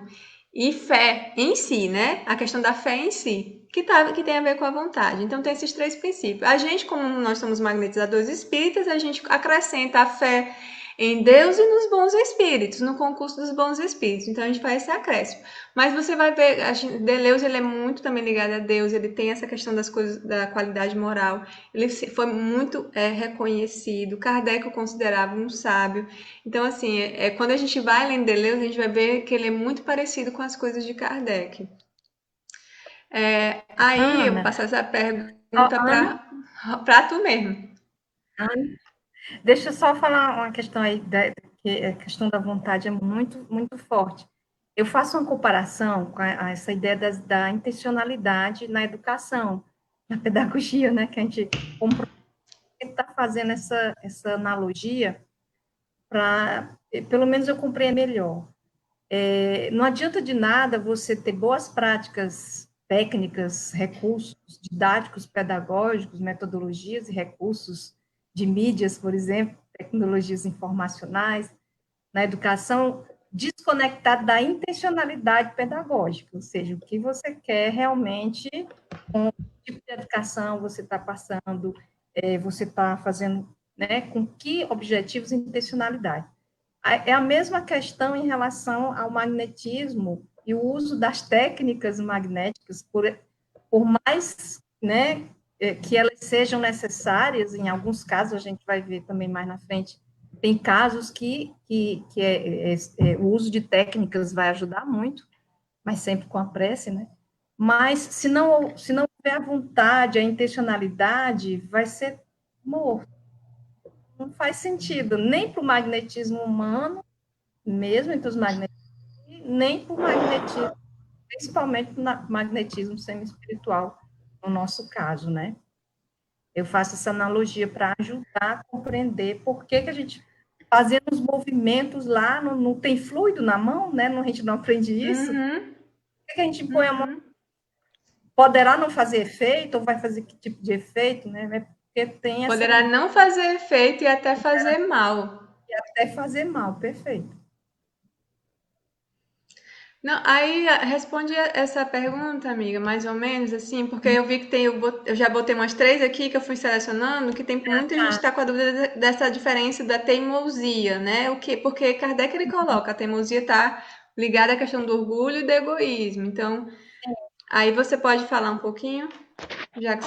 Speaker 1: e fé em si, né? A questão da fé em si, que tem a ver com a vontade. Então, tem esses três princípios. A gente, como nós somos magnetizadores espíritas, a gente acrescenta a fé em Deus e nos bons espíritos, no concurso dos bons espíritos. Então, a gente faz esse acréscimo. Mas você vai ver, Deleuze, ele é muito também ligado a Deus, ele tem essa questão das coisas, da qualidade moral. Ele foi muito reconhecido. Kardec o considerava um sábio. Então, assim, quando a gente vai lendo Deleuze, a gente vai ver que ele é muito parecido com as coisas de Kardec. Aí, eu passo essa pergunta para tu mesmo.
Speaker 3: Deixa eu só falar uma questão aí, que a questão da vontade é muito, muito forte. Eu faço uma comparação com essa ideia da intencionalidade na educação, na pedagogia, né, que a gente está fazendo essa analogia para, pelo menos eu compreender melhor. Não adianta de nada você ter boas práticas técnicas, recursos didáticos, pedagógicos, metodologias e recursos de mídias, por exemplo, tecnologias informacionais, na educação desconectado da intencionalidade pedagógica, ou seja, o que você quer realmente com o tipo de educação você está passando, você está fazendo, né, com que objetivos e intencionalidade. É a mesma questão em relação ao magnetismo e o uso das técnicas magnéticas, por mais, né, que elas sejam necessárias, em alguns casos, a gente vai ver também mais na frente, tem casos que o uso de técnicas vai ajudar muito, mas sempre com a prece, né? Mas se não houver a vontade, a intencionalidade, vai ser morto. Não faz sentido, nem para o magnetismo humano, mesmo entre os magnetismos, nem para o magnetismo, principalmente para o magnetismo semi-espiritual, no nosso caso, né? Eu faço essa analogia para ajudar a compreender por que a gente, fazendo os movimentos lá, não tem fluido na mão, né? A gente não aprende isso. Por que a gente põe a mão? Poderá não fazer efeito, ou vai fazer que tipo de efeito, né? Porque tem essa...
Speaker 1: Poderá não fazer efeito e até fazer mal.
Speaker 3: E até fazer mal, perfeito.
Speaker 1: Não, aí responde essa pergunta, amiga, mais ou menos assim, porque eu vi que eu já botei umas 3 aqui que eu fui selecionando, que tem muita gente está com a dúvida dessa diferença da teimosia, né? Porque Kardec ele coloca, a teimosia está ligada à questão do orgulho e do egoísmo. Então, aí você pode falar um pouquinho, já que...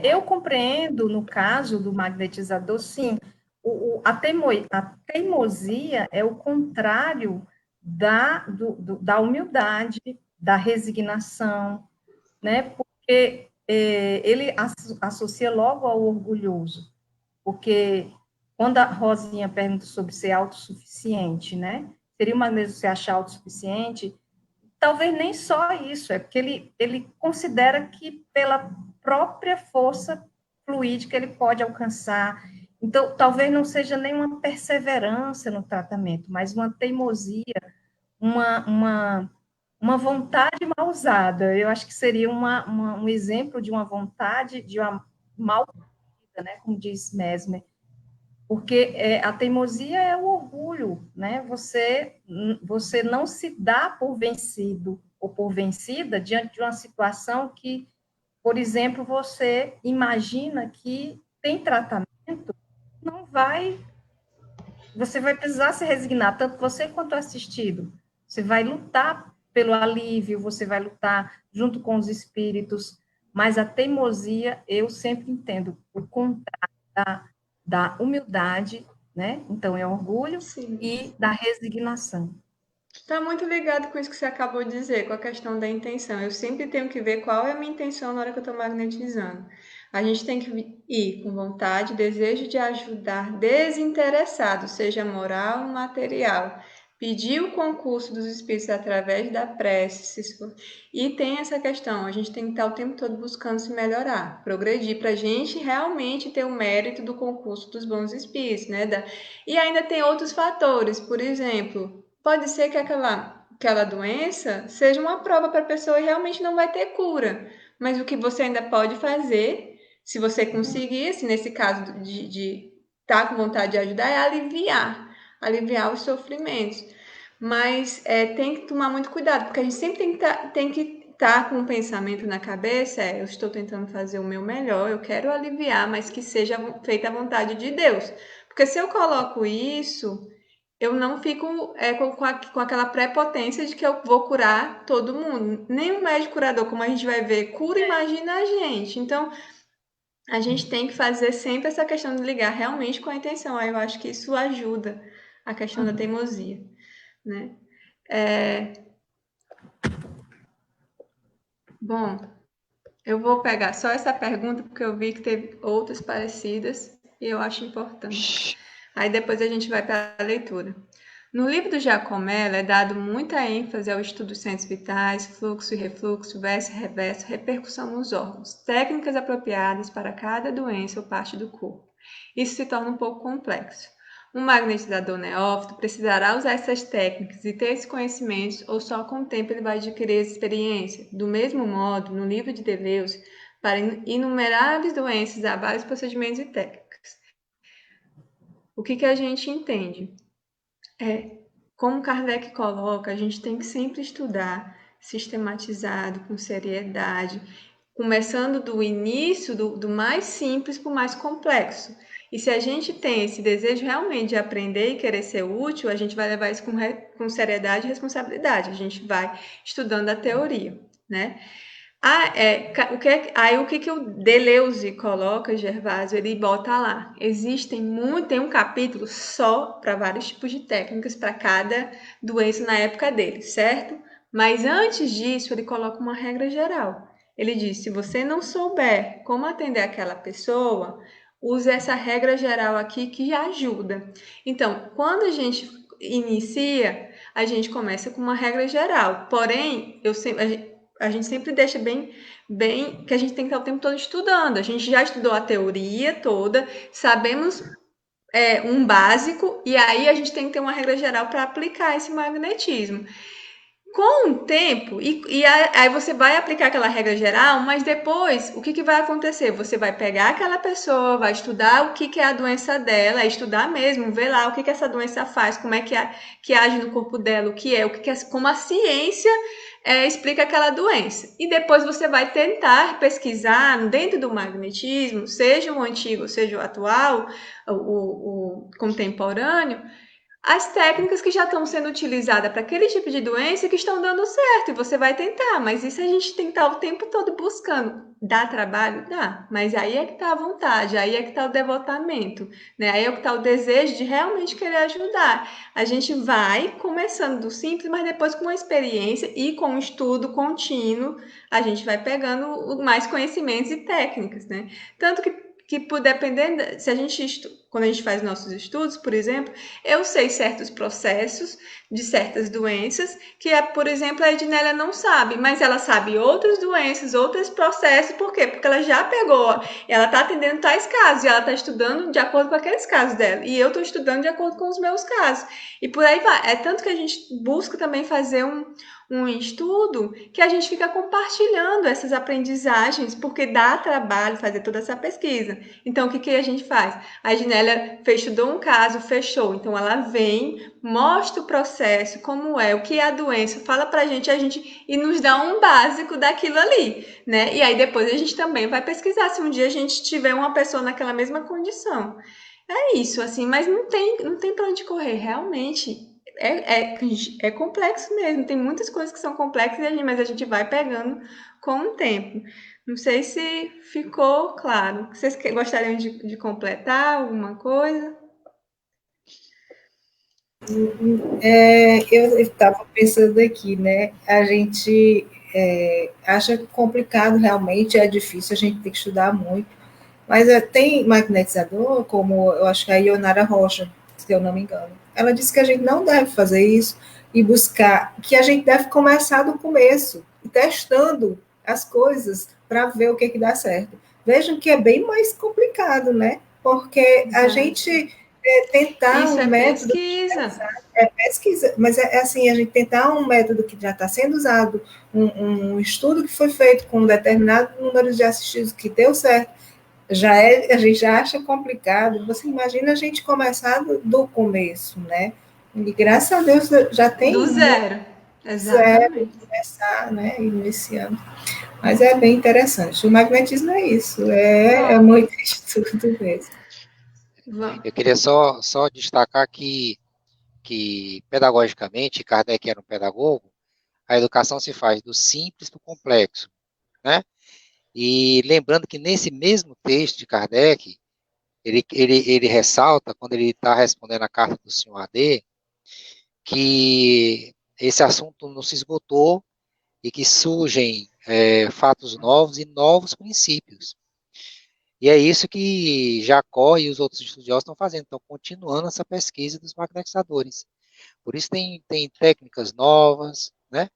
Speaker 3: Eu compreendo, no caso do magnetizador, sim, a teimosia é o contrário da humildade, da resignação, né? Porque ele associa logo ao orgulhoso, porque quando a Rosinha pergunta sobre ser autossuficiente, né? Seria uma maneira de se achar autossuficiente? Talvez nem só isso, é porque ele considera que pela própria força fluídica ele pode alcançar. Então, talvez não seja nenhuma perseverança no tratamento, mas uma teimosia, uma vontade mal usada. Eu acho que seria um exemplo de uma vontade, de uma mal usada, né, como diz Mesmer. Porque a teimosia é o orgulho, né? Você não se dá por vencido ou por vencida diante de uma situação que, por exemplo, você imagina que tem tratamento, não vai, você vai precisar se resignar, tanto você quanto o assistido. Você vai lutar pelo alívio, você vai lutar junto com os espíritos, mas a teimosia, eu sempre entendo, o contrário da humildade, né? Então, é orgulho.
Speaker 1: Sim.
Speaker 3: E da resignação.
Speaker 1: Está muito ligado com isso que você acabou de dizer, com a questão da intenção. Eu sempre tenho que ver qual é a minha intenção na hora que eu estou magnetizando. A gente tem que ir com vontade, desejo de ajudar, desinteressado, seja moral ou material. Pedir o concurso dos espíritos através da prece. E tem essa questão, a gente tem que estar o tempo todo buscando se melhorar, progredir, para a gente realmente ter o mérito do concurso dos bons espíritos, né? E ainda tem outros fatores, por exemplo, pode ser que aquela doença seja uma prova para a pessoa e realmente não vai ter cura. Mas o que você ainda pode fazer, se você conseguir, assim, nesse caso de estar com vontade de ajudar, é aliviar os sofrimentos. Mas tem que tomar muito cuidado, porque a gente sempre tem que estar com um pensamento na cabeça, eu estou tentando fazer o meu melhor, eu quero aliviar, mas que seja feita a vontade de Deus. Porque se eu coloco isso, eu não fico com aquela prepotência de que eu vou curar todo mundo. Nem o médico curador, como a gente vai ver, cura, imagina a gente. Então, a gente tem que fazer sempre essa questão de ligar realmente com a intenção. Aí eu acho que isso ajuda a questão da teimosia, né? Bom, eu vou pegar só essa pergunta porque eu vi que teve outras parecidas e eu acho importante. Aí depois a gente vai para a leitura. No livro do Giacomello é dado muita ênfase ao estudo dos centros vitais, fluxo e refluxo, verso e reverso, repercussão nos órgãos, técnicas apropriadas para cada doença ou parte do corpo. Isso se torna um pouco complexo. Um magnetizador neófito precisará usar essas técnicas e ter esses conhecimentos, ou só com o tempo ele vai adquirir essa experiência? Do mesmo modo, no livro de Deleuze, para inumeráveis doenças há vários procedimentos e técnicas. O que a gente entende? Como Kardec coloca, a gente tem que sempre estudar sistematizado, com seriedade, começando do início, do mais simples para o mais complexo. E se a gente tem esse desejo realmente de aprender e querer ser útil, a gente vai levar isso com seriedade e responsabilidade. A gente vai estudando a teoria, né? O que o Deleuze coloca, Gervásio, ele bota lá. Tem um capítulo só para vários tipos de técnicas para cada doença na época dele, certo? Mas antes disso, ele coloca uma regra geral. Ele diz: se você não souber como atender aquela pessoa, use essa regra geral aqui que ajuda. Então, quando a gente inicia, a gente começa com uma regra geral. Porém, a gente sempre deixa bem que a gente tem que estar o tempo todo estudando. A gente já estudou a teoria toda, sabemos um básico, e aí a gente tem que ter uma regra geral para aplicar esse magnetismo. Com o tempo, aí você vai aplicar aquela regra geral, mas depois, o que vai acontecer? Você vai pegar aquela pessoa, vai estudar o que é a doença dela, estudar mesmo, ver lá o que essa doença faz, como é que age no corpo dela, como a ciência explica aquela doença. E depois você vai tentar pesquisar dentro do magnetismo, seja o antigo, seja o atual, o contemporâneo, as técnicas que já estão sendo utilizadas para aquele tipo de doença que estão dando certo, e você vai tentar, mas isso a gente tem que estar o tempo todo buscando. Dá trabalho? Dá, mas aí é que está a vontade, aí é que está o devotamento, né? Aí é que está o desejo de realmente querer ajudar. A gente vai começando do simples, mas depois com a experiência e com o estudo contínuo, a gente vai pegando mais conhecimentos e técnicas, né? Tanto que dependendo, se a gente, quando a gente faz nossos estudos, por exemplo, eu sei certos processos de certas doenças que, por exemplo, a Ednélia não sabe, mas ela sabe outras doenças, outros processos, por quê? Porque ela já pegou, ela está atendendo tais casos, e ela está estudando de acordo com aqueles casos dela, e eu estou estudando de acordo com os meus casos, e por aí vai. É tanto que a gente busca também fazer um estudo que a gente fica compartilhando essas aprendizagens, porque dá trabalho fazer toda essa pesquisa. Então, o que a gente faz? A Ednélia estudou um caso, fechou. Então, ela vem, mostra o processo, como é, o que é a doença, fala pra gente, e nos dá um básico daquilo ali, né? E aí, depois, a gente também vai pesquisar se um dia a gente tiver uma pessoa naquela mesma condição. É isso, assim, mas não tem pra onde correr, realmente. É complexo mesmo, tem muitas coisas que são complexas, mas a gente vai pegando com o tempo. Não sei se ficou claro. Vocês gostariam de completar alguma coisa?
Speaker 2: Eu estava pensando aqui, né? A gente acha complicado realmente, é difícil, a gente tem que estudar muito. Mas tem magnetizador, como eu acho que a Ionara Rocha, se eu não me engano. Ela disse que a gente não deve fazer isso e buscar, que a gente deve começar do começo, testando as coisas para ver o que dá certo. Vejam que é bem mais complicado, né? Porque a gente tentar
Speaker 1: Isso
Speaker 2: um
Speaker 1: é
Speaker 2: método
Speaker 1: pesquisa.
Speaker 2: pesquisa, mas assim, a gente tentar um método que já está sendo usado, um estudo que foi feito com um determinado número de assistidos que deu certo, a gente já acha complicado. Você imagina a gente começar do começo, né? E graças a Deus já tem
Speaker 1: Do zero.
Speaker 2: zero
Speaker 1: Exatamente.
Speaker 2: começar, né? Iniciando. Mas é bem interessante. O magnetismo é isso, é muito estudo mesmo.
Speaker 4: Eu queria só destacar que, pedagogicamente, Kardec era um pedagogo, a educação se faz do simples para o complexo, né? E lembrando que nesse mesmo texto de Kardec, ele ressalta, quando ele está respondendo a carta do senhor AD, que esse assunto não se esgotou e que surgem fatos novos e novos princípios. E é isso que Jacó e os outros estudiosos estão fazendo, estão continuando essa pesquisa dos magnetizadores. Por isso tem técnicas novas, né?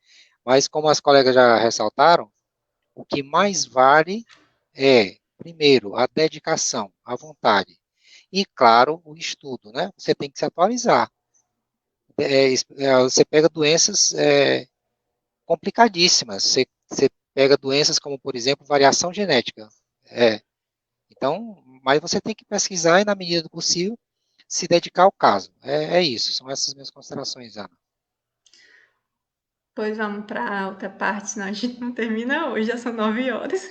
Speaker 4: Mas como as colegas já ressaltaram, o que mais vale é, primeiro, a dedicação, a vontade. E, claro, o estudo, né? Você tem que se atualizar. Você pega doenças complicadíssimas. Você pega doenças como, por exemplo, variação genética. Então, mas você tem que pesquisar e, na medida do possível, se dedicar ao caso. É isso, são essas minhas considerações, Ana.
Speaker 1: Pois vamos para a outra parte, senão a gente não termina hoje, já são 9 horas.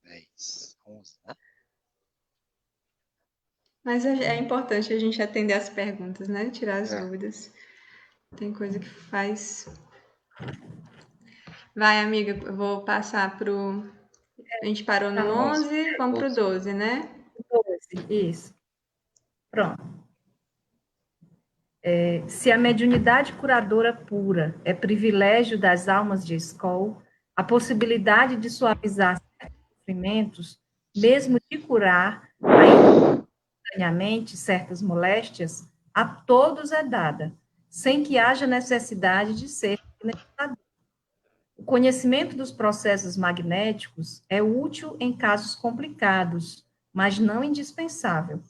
Speaker 4: 10, 11, né?
Speaker 1: Mas é importante a gente atender as perguntas, né? Tirar as
Speaker 4: É.
Speaker 1: dúvidas. Tem coisa que faz. Vai, amiga, eu vou passar pro. A gente parou no 11, vamos pro 12, né?
Speaker 3: 12, isso. Pronto. Se a mediunidade curadora pura é privilégio das almas de escola, a possibilidade de suavizar certos sofrimentos, mesmo de curar, ainda instantaneamente, certas moléstias, a todos é dada, sem que haja necessidade de ser necessário. O conhecimento dos processos magnéticos é útil em casos complicados, mas não indispensável.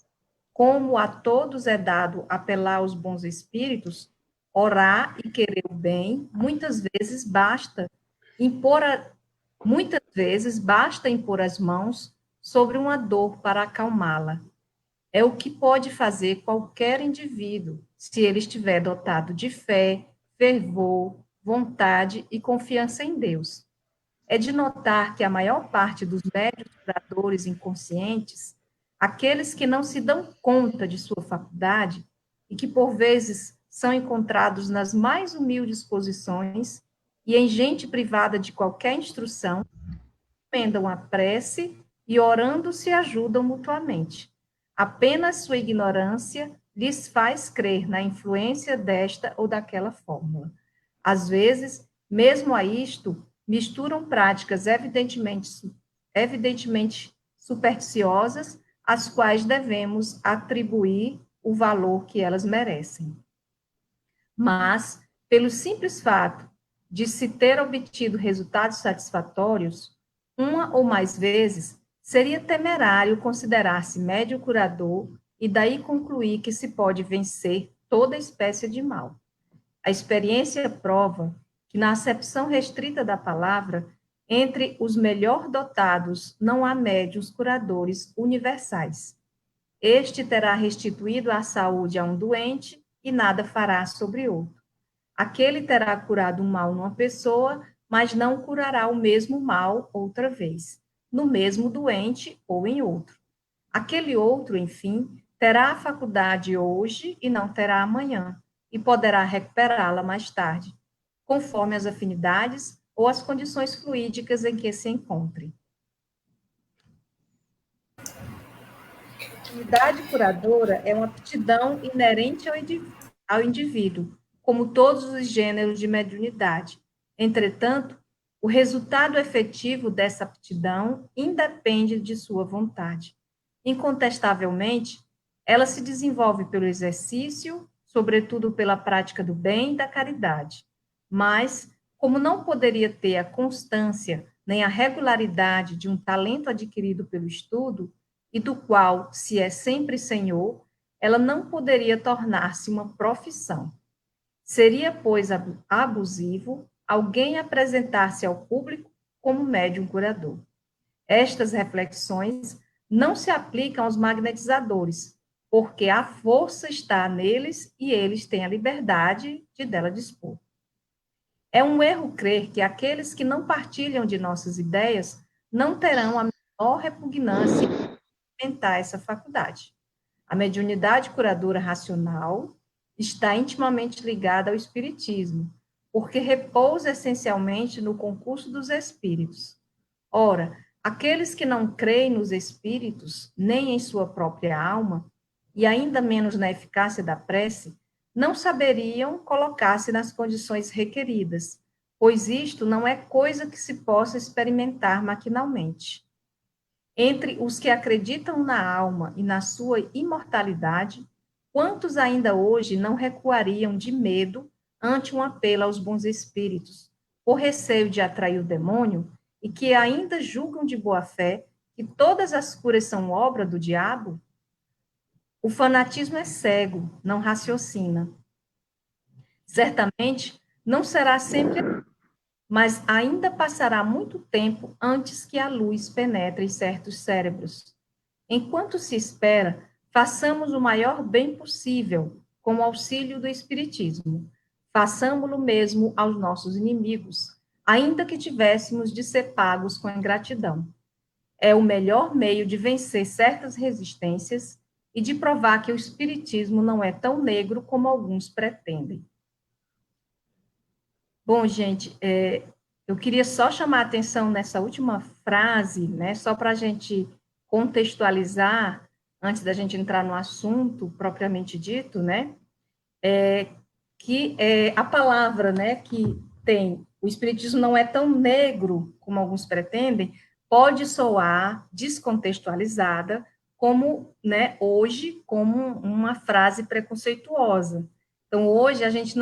Speaker 3: Como a todos é dado apelar aos bons espíritos, orar e querer o bem, muitas vezes basta impor as mãos sobre uma dor para acalmá-la. É o que pode fazer qualquer indivíduo, se ele estiver dotado de fé, fervor, vontade e confiança em Deus. É de notar que a maior parte dos médiuns curadores inconscientes, aqueles que não se dão conta de sua faculdade e que por vezes são encontrados nas mais humildes posições e em gente privada de qualquer instrução, emendam a prece e orando se ajudam mutuamente. Apenas sua ignorância lhes faz crer na influência desta ou daquela fórmula. Às vezes, mesmo a isto, misturam práticas evidentemente supersticiosas, às quais devemos atribuir o valor que elas merecem. Mas, pelo simples fato de se ter obtido resultados satisfatórios, uma ou mais vezes, seria temerário considerar-se médium curador e daí concluir que se pode vencer toda espécie de mal. A experiência prova que, na acepção restrita da palavra, entre os melhor dotados não há médiuns curadores universais. Este terá restituído a saúde a um doente e nada fará sobre outro. Aquele terá curado um mal numa pessoa, mas não curará o mesmo mal outra vez, no mesmo doente ou em outro. Aquele outro, enfim, terá a faculdade hoje e não terá amanhã, e poderá recuperá-la mais tarde, conforme as afinidades ou as condições fluídicas em que se encontre. A atividade curadora é uma aptidão inerente ao indivíduo, como todos os gêneros de mediunidade. Entretanto, o resultado efetivo dessa aptidão independe de sua vontade. Incontestavelmente, ela se desenvolve pelo exercício, sobretudo pela prática do bem e da caridade. Mas, como não poderia ter a constância nem a regularidade de um talento adquirido pelo estudo, e do qual se é sempre senhor, ela não poderia tornar-se uma profissão. Seria, pois, abusivo alguém apresentar-se ao público como médium curador. Estas reflexões não se aplicam aos magnetizadores, porque a força está neles e eles têm a liberdade de dela dispor. É um erro crer que aqueles que não partilham de nossas ideias não terão a menor repugnância em experimentar essa faculdade. A mediunidade curadora racional está intimamente ligada ao espiritismo, porque repousa essencialmente no concurso dos espíritos. Ora, aqueles que não creem nos espíritos, nem em sua própria alma, e ainda menos na eficácia da prece, não saberiam colocar-se nas condições requeridas, pois isto não é coisa que se possa experimentar maquinalmente. Entre os que acreditam na alma e na sua imortalidade, quantos ainda hoje não recuariam de medo ante um apelo aos bons espíritos, por receio de atrair o demônio, e que ainda julgam de boa fé que todas as curas são obra do diabo? O fanatismo é cego, não raciocina. Certamente não será sempre, mas ainda passará muito tempo antes que a luz penetre em certos cérebros. Enquanto se espera, façamos o maior bem possível com o auxílio do Espiritismo. Façamo-lo mesmo aos nossos inimigos, ainda que tivéssemos de ser pagos com ingratidão. É o melhor meio de vencer certas resistências e de provar que o Espiritismo não é tão negro como alguns pretendem. Bom, gente, eu queria só chamar a atenção nessa última frase, né, só para a gente contextualizar, antes da gente entrar no assunto propriamente dito, né, que a palavra, né, que tem, o Espiritismo não é tão negro como alguns pretendem, pode soar descontextualizada como, né, hoje, como uma frase preconceituosa. Então, hoje, a gente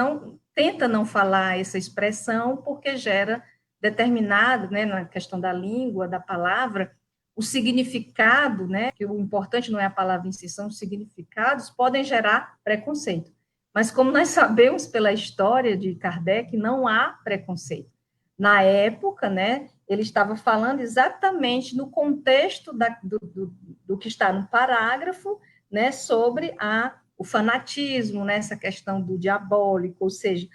Speaker 3: tenta não falar essa expressão porque gera determinado, né, na questão da língua, da palavra, o significado, né, que o importante não é a palavra em si, são os significados, podem gerar preconceito. Mas como nós sabemos pela história de Kardec, não há preconceito. Na época, né, ele estava falando exatamente no contexto do que está no parágrafo, né, sobre o fanatismo, né, essa questão do diabólico, ou seja,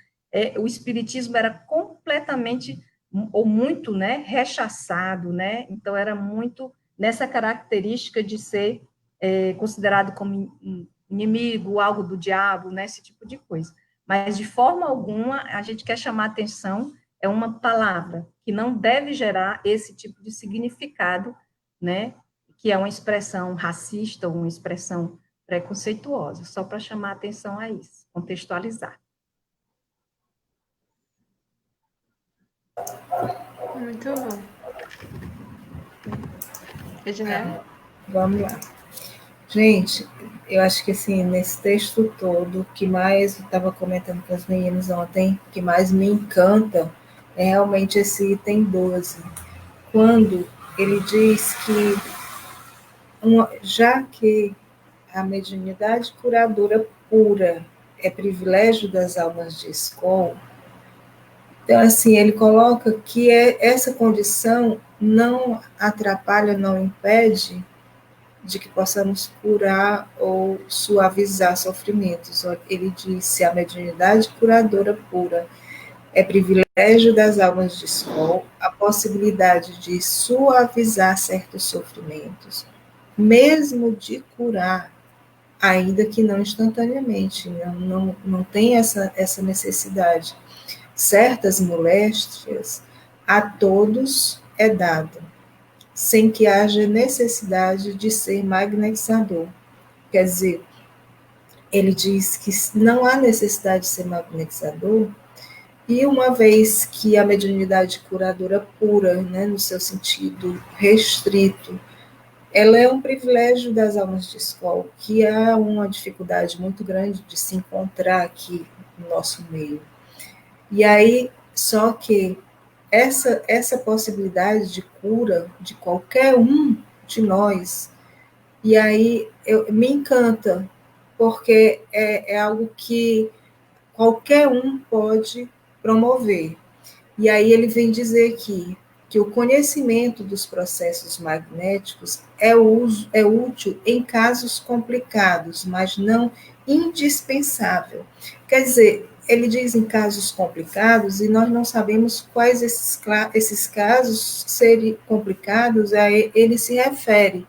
Speaker 3: o espiritismo era completamente ou muito, né, rechaçado, né, então era muito nessa característica de ser considerado como inimigo, algo do diabo, né, esse tipo de coisa. Mas, de forma alguma, a gente quer chamar atenção, é uma palavra que não deve gerar esse tipo de significado, né, que é uma expressão racista ou uma expressão preconceituosa, só para chamar atenção a isso, contextualizar.
Speaker 1: Muito bom. Ednei?
Speaker 2: Vamos lá. Gente, eu acho que assim, nesse texto todo, o que mais eu estava comentando com as meninas ontem, o que mais me encanta é realmente esse item 12, quando ele diz que, já que a mediunidade curadora pura é privilégio das almas de escola, então, assim, ele coloca que essa condição não atrapalha, não impede de que possamos curar ou suavizar sofrimentos. Ele disse: a mediunidade curadora pura é privilégio das almas de sol, a possibilidade de suavizar certos sofrimentos, mesmo de curar, ainda que não instantaneamente, não tem essa necessidade. Certas moléstias a todos é dado, sem que haja necessidade de ser magnetizador. Quer dizer, ele diz que não há necessidade de ser magnetizador, e uma vez que a mediunidade curadora pura, né, no seu sentido restrito, ela é um privilégio das almas de escola, que há uma dificuldade muito grande de se encontrar aqui no nosso meio. E aí, só que essa possibilidade de cura de qualquer um de nós, e aí me encanta, porque é algo que qualquer um pode promover. E aí ele vem dizer que o conhecimento dos processos magnéticos é útil em casos complicados, mas não indispensável. Quer dizer, ele diz em casos complicados, e nós não sabemos quais esses casos serem complicados, a ele se refere.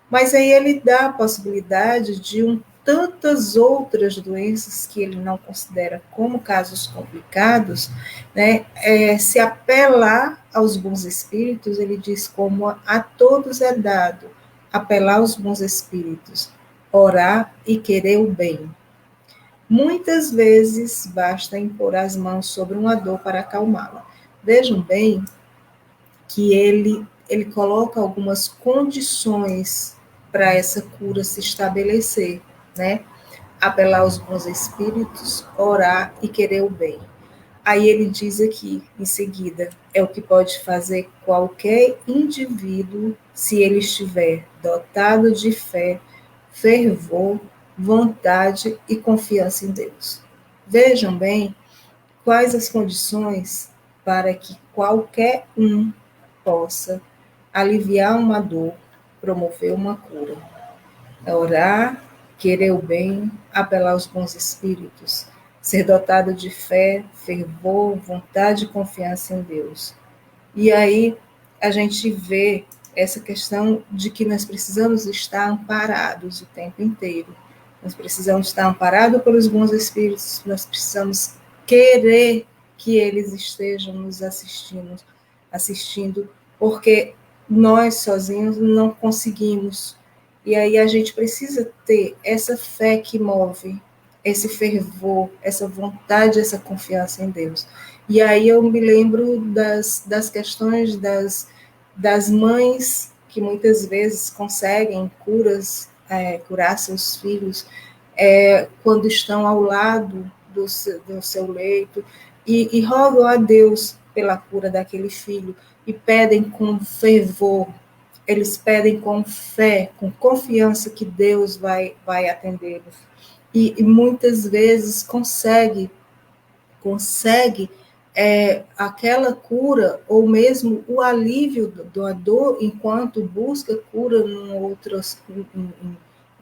Speaker 2: Mas aí ele dá a possibilidade de tantas outras doenças que ele não considera como casos complicados, né? Se apelar aos bons espíritos, ele diz como a todos é dado apelar aos bons espíritos, orar e querer o bem. Muitas vezes basta impor as mãos sobre uma dor para acalmá-la. Vejam bem que ele coloca algumas condições para essa cura se estabelecer, né? Apelar aos bons espíritos, orar e querer o bem. Aí ele diz aqui, em seguida, é o que pode fazer qualquer indivíduo se ele estiver dotado de fé, fervor, vontade e confiança em Deus. Vejam bem quais as condições para que qualquer um possa aliviar uma dor, promover uma cura. É orar, querer o bem, apelar aos bons espíritos, ser dotado de fé, fervor, vontade e confiança em Deus. E aí a gente vê essa questão de que nós precisamos estar amparados o tempo inteiro. Nós precisamos estar amparados pelos bons espíritos, nós precisamos querer que eles estejam nos assistindo, porque nós sozinhos não conseguimos. E aí a gente precisa ter essa fé que move, esse fervor, essa vontade, essa confiança em Deus. E aí eu me lembro das questões das mães que muitas vezes conseguem curar seus filhos quando estão ao lado do seu leito e rogam a Deus pela cura daquele filho e pedem com fervor, eles pedem com fé, com confiança que Deus vai atendê-los. E muitas vezes consegue aquela cura, ou mesmo o alívio da dor, enquanto busca cura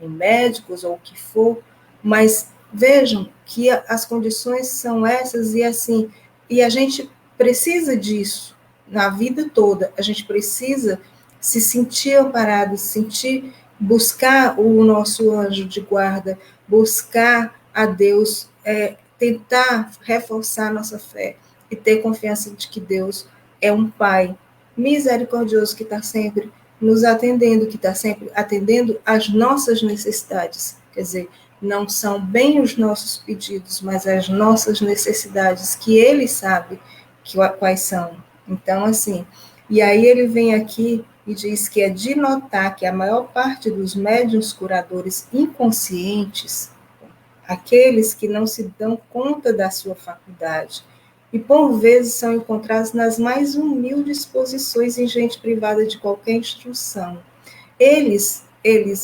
Speaker 2: em médicos ou o que for, mas vejam que as condições são essas, e assim, e a gente precisa disso na vida toda, a gente precisa se sentir amparado, buscar o nosso anjo de guarda, buscar a Deus, tentar reforçar nossa fé e ter confiança de que Deus é um Pai misericordioso que está sempre nos atendendo, que está sempre atendendo às nossas necessidades. Quer dizer, não são bem os nossos pedidos, mas as nossas necessidades, que Ele sabe quais são. Então, assim, e aí ele vem aqui e diz que é de notar que a maior parte dos médiuns curadores inconscientes, aqueles que não se dão conta da sua faculdade, e por vezes são encontrados nas mais humildes posições em gente privada de qualquer instrução. Eles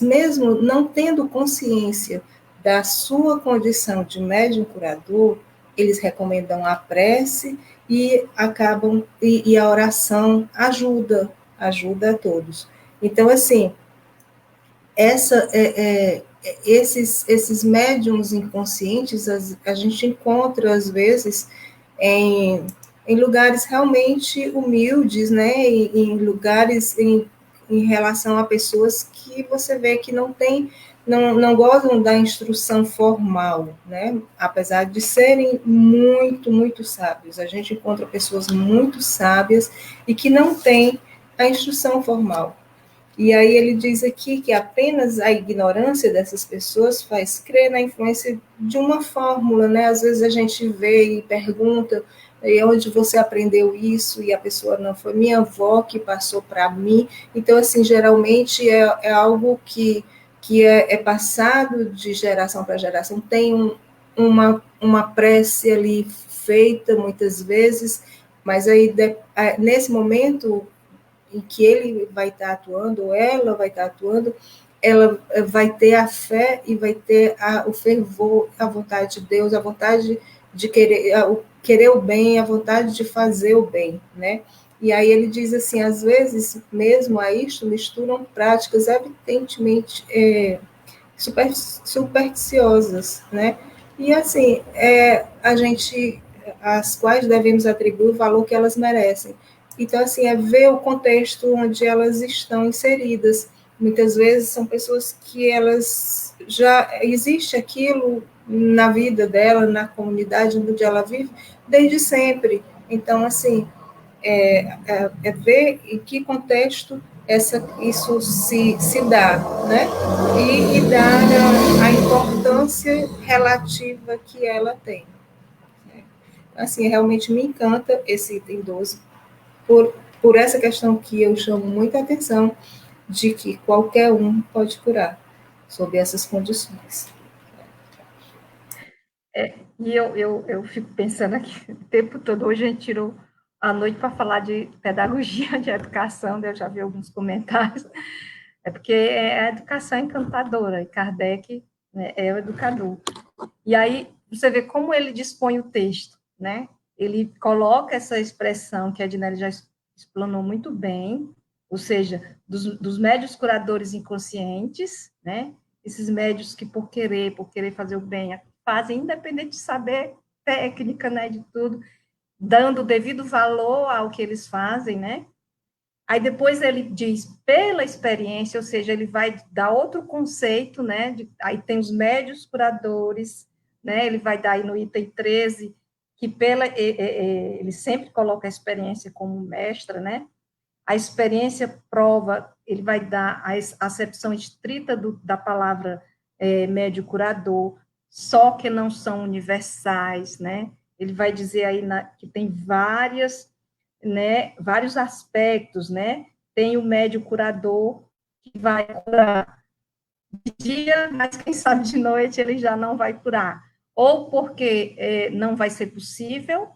Speaker 2: mesmo não tendo consciência da sua condição de médium curador, eles recomendam a prece e e a oração ajuda a todos. Então, assim, esses médiums inconscientes a gente encontra, às vezes, em lugares realmente humildes, né? Em lugares em relação a pessoas que você vê que não gozam da instrução formal, né? Apesar de serem muito, muito sábios. A gente encontra pessoas muito sábias e que não têm a instrução formal. E aí ele diz aqui que apenas a ignorância dessas pessoas faz crer na influência de uma fórmula, né? Às vezes a gente vê e pergunta onde você aprendeu isso, e a pessoa não foi minha avó que passou para mim. Então, assim, geralmente é algo que é passado de geração para geração, tem uma prece ali feita muitas vezes, mas aí nesse momento em que ele vai estar atuando, ou ela vai estar atuando, ela vai ter a fé e vai ter o fervor, a vontade de Deus, a vontade de querer o bem, a vontade de fazer o bem, né? E aí ele diz assim, às vezes, mesmo a isto, misturam práticas evidentemente supersticiosas, né? E assim, as quais devemos atribuir o valor que elas merecem. Então, assim, é ver o contexto onde elas estão inseridas. Muitas vezes são pessoas que elas já existe aquilo na vida dela, na comunidade onde ela vive, desde sempre. Então, assim, ver em que contexto isso se dá, né? E dar a importância relativa que ela tem. Assim, realmente me encanta esse item 12, por essa questão que eu chamo muita atenção, de que qualquer um pode curar, sob essas condições.
Speaker 3: E eu fico pensando aqui o tempo todo, hoje a gente tirou a noite para falar de pedagogia, de educação, eu já vi alguns comentários, é porque a educação é encantadora, e Kardec, né, é o educador. E aí você vê como ele dispõe o texto, né? Ele coloca essa expressão que a Ednelli já explanou muito bem, ou seja, dos médios curadores inconscientes, né? Esses médios que por querer fazer o bem, fazem independente de saber técnica, né, de tudo, dando o devido valor ao que eles fazem, né? Aí depois ele diz pela experiência, ou seja, ele vai dar outro conceito, né? Aí tem os médios curadores, né? Ele vai dar aí no item 13, que ele sempre coloca a experiência como mestra, né? A experiência prova, ele vai dar a acepção estrita da palavra médio curador, só que não são universais, né? Ele vai dizer aí que tem vários aspectos, né? Tem o médio curador, que vai curar de dia, mas quem sabe de noite ele já não vai curar. Ou porque não vai ser possível,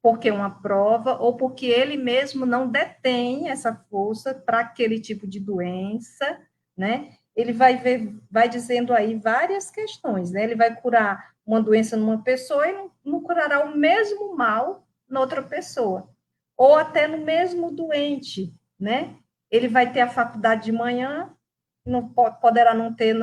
Speaker 3: porque é uma prova, ou porque ele mesmo não detém essa força para aquele tipo de doença, né? Ele vai dizendo aí várias questões, né? Ele vai curar uma doença numa pessoa e não curará o mesmo mal noutra pessoa, ou até no mesmo doente, né? Ele vai ter a faculdade de manhã, não poderá não ter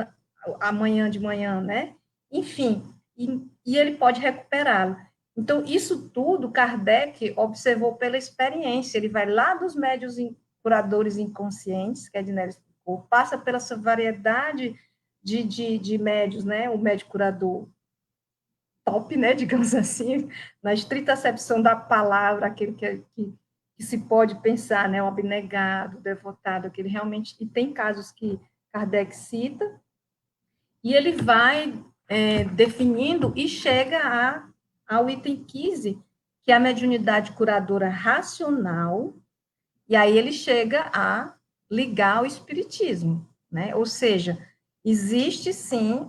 Speaker 3: amanhã de manhã, né? Enfim, e ele pode recuperá-lo. Então, isso tudo Kardec observou pela experiência. Ele vai lá dos médios curadores inconscientes, que a Ednelia explicou, passa pela essa variedade de médios, né? O médio curador top, né? Digamos assim, na estrita acepção da palavra, aquele que se pode pensar, né? O abnegado, o devotado, aquele realmente. E tem casos que Kardec cita, e ele vai definindo e chega ao item 15, que é a mediunidade curadora racional, e aí ele chega a ligar ao espiritismo, né? Ou seja, existe sim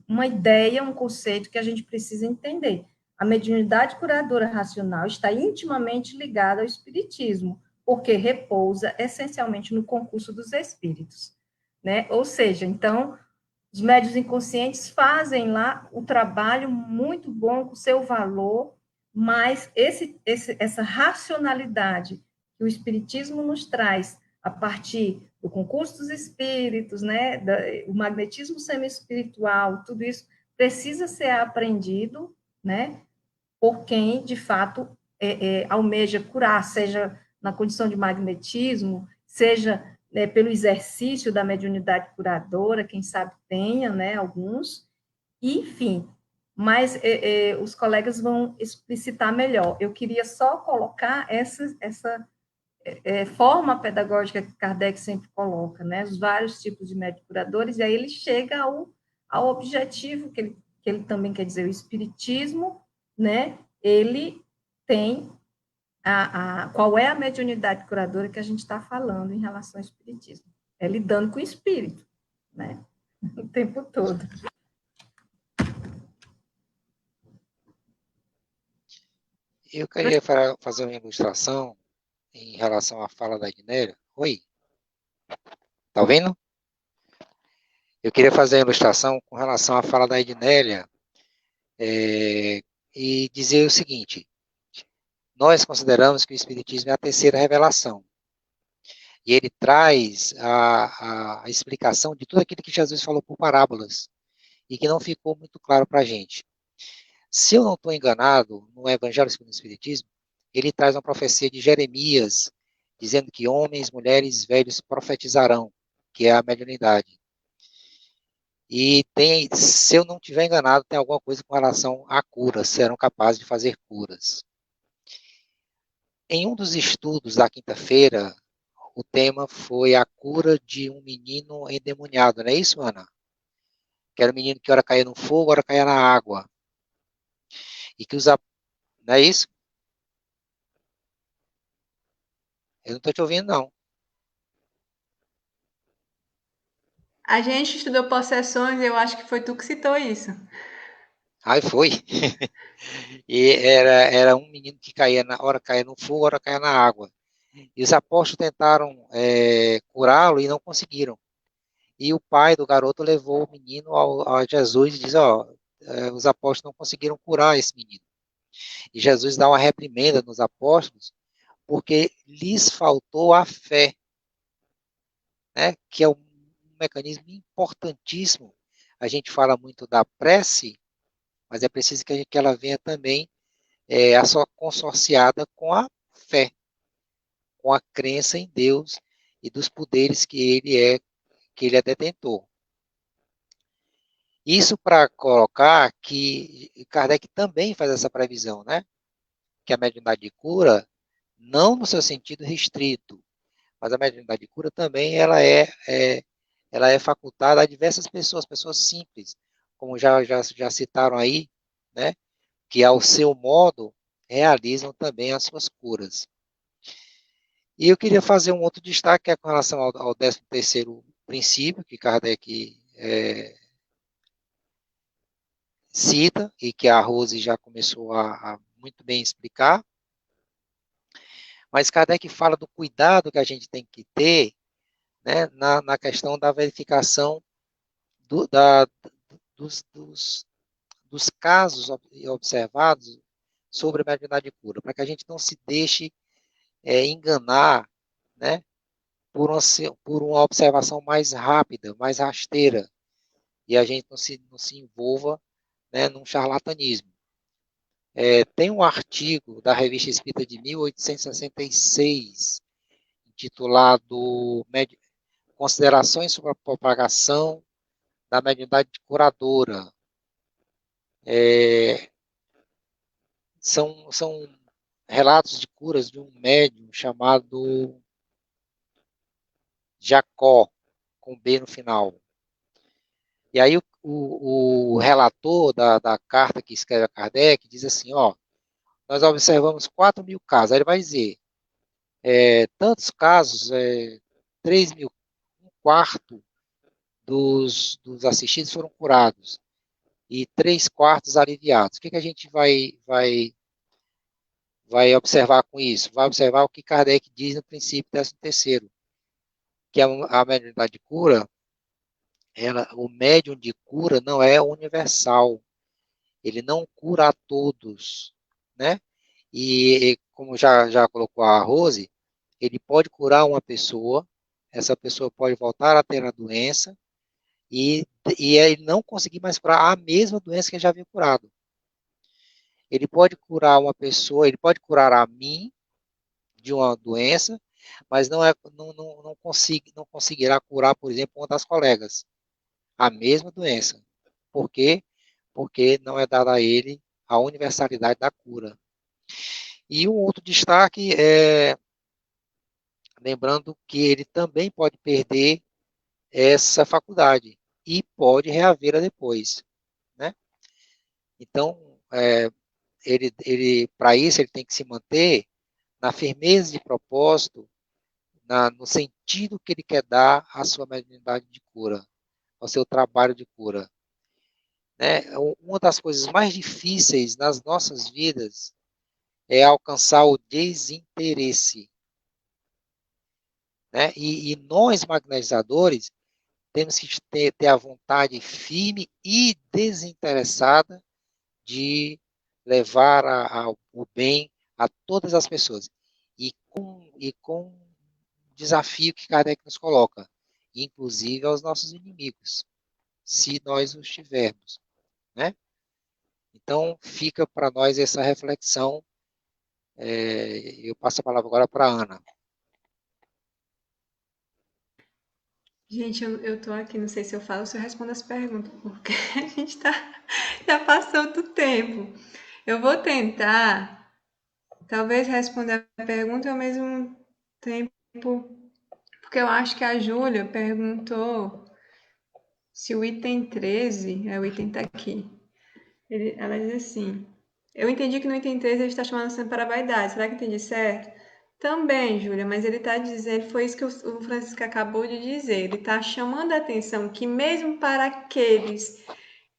Speaker 3: uma ideia, um conceito que a gente precisa entender. A mediunidade curadora racional está intimamente ligada ao espiritismo, porque repousa essencialmente no concurso dos espíritos, né? Ou seja, então, os médios inconscientes fazem lá o trabalho muito bom, com seu valor, mas essa racionalidade que o Espiritismo nos traz a partir do concurso dos espíritos, né, o magnetismo semi-espiritual, tudo isso precisa ser aprendido, né, por quem, de fato, almeja curar, seja na condição de magnetismo, seja pelo exercício da mediunidade curadora, quem sabe tenha, né, alguns, enfim, mas os colegas vão explicitar melhor. Eu queria só colocar essa forma pedagógica que Kardec sempre coloca, né, os vários tipos de médios curadores, e aí ele chega ao objetivo que ele também quer dizer, o espiritismo, né, ele tem qual é a mediunidade curadora que a gente está falando em relação ao espiritismo? É lidando com o espírito, né? O tempo todo.
Speaker 4: Eu queria fazer uma ilustração em relação à fala da Ednélia. Oi, tá ouvindo? Eu queria fazer uma ilustração com relação à fala da Ednélia e dizer o seguinte: nós consideramos que o Espiritismo é a terceira revelação. E ele traz a explicação de tudo aquilo que Jesus falou por parábolas e que não ficou muito claro para a gente. Se eu não estou enganado, no Evangelho segundo o Espiritismo, ele traz uma profecia de Jeremias, dizendo que homens, mulheres, velhos profetizarão, que é a mediunidade. E tem, se eu não estiver enganado, tem alguma coisa com relação a curas, serão capazes de fazer curas. Em um dos estudos da quinta-feira, o tema foi a cura de um menino endemoniado, não é isso, Ana? Que era um menino que ora caía no fogo, ora caía na água. E que não é isso? Eu não estou te ouvindo, não.
Speaker 1: A gente estudou possessões, eu acho que foi tu que citou isso.
Speaker 4: Aí foi. E era um menino que caía, hora caía no fogo, hora caía na água. E os apóstolos tentaram curá-lo e não conseguiram. E o pai do garoto levou o menino a Jesus e diz, os apóstolos não conseguiram curar esse menino. E Jesus dá uma reprimenda nos apóstolos, porque lhes faltou a fé, né? Que é um mecanismo importantíssimo. A gente fala muito da prece, mas é preciso que ela venha também consorciada com a fé, com a crença em Deus e dos poderes que ele é detentor. Isso para colocar que Kardec também faz essa previsão, né? Que a mediunidade de cura, não no seu sentido restrito, mas a mediunidade de cura também ela é facultada a diversas pessoas, pessoas simples, como já citaram aí, né? Que ao seu modo realizam também as suas curas. E eu queria fazer um outro destaque, que é com relação ao 13º princípio, que Kardec cita, e que a Rose já começou a muito bem explicar, mas Kardec fala do cuidado que a gente tem que ter, né, na questão da verificação dos, dos casos observados sobre a mediunidade de cura, para que a gente não se deixe enganar, né, por uma observação mais rápida, mais rasteira, e a gente não se envolva, né, num charlatanismo. Tem um artigo da Revista Espírita de 1866, intitulado Considerações sobre a propagação da mediunidade curadora. São relatos de curas de um médium chamado Jacó, com B no final. E aí o relator da carta que escreve a Kardec diz assim, nós observamos 4.000 casos. Aí ele vai dizer, tantos casos, 3.000, um quarto dos assistidos foram curados e 3/4 aliviados. O que a gente vai observar com isso? Vai observar o que Kardec diz no princípio 13º, que a mediunidade de cura, o médium de cura não é universal, ele não cura a todos, né? E como já colocou a Rose, ele pode curar uma pessoa, essa pessoa pode voltar a ter a doença e ele não conseguir mais curar a mesma doença que ele já havia curado. Ele pode curar uma pessoa, ele pode curar a mim de uma doença, mas não conseguirá curar, por exemplo, uma das colegas a mesma doença. Por quê? Porque não é dada a ele a universalidade da cura. E um outro destaque é, lembrando que ele também pode perder essa faculdade e pode reavê-la depois, né? Então, ele para isso, ele tem que se manter na firmeza de propósito, no sentido que ele quer dar à sua mediunidade de cura, ao seu trabalho de cura. Né? Uma das coisas mais difíceis nas nossas vidas é alcançar o desinteresse. Né? E nós, magnetizadores, temos que ter a vontade firme e desinteressada de levar o bem a todas as pessoas. E com o desafio que Kardec nos coloca, inclusive aos nossos inimigos, se nós os tivermos. Né? Então, fica para nós essa reflexão. Eu passo a palavra agora para a Ana.
Speaker 1: Gente, eu tô aqui, não sei se eu falo ou se eu respondo as perguntas, porque a gente já passou do tempo. Eu vou tentar, talvez, responder a pergunta e ao mesmo tempo, porque eu acho que a Júlia perguntou se o item 13, o item tá aqui. Ela diz assim, eu entendi que no item 13 ele está chamando a para a vaidade, será que eu entendi certo? Também, Júlia, mas ele está dizendo, foi isso que o Francisco acabou de dizer, ele está chamando a atenção que mesmo para aqueles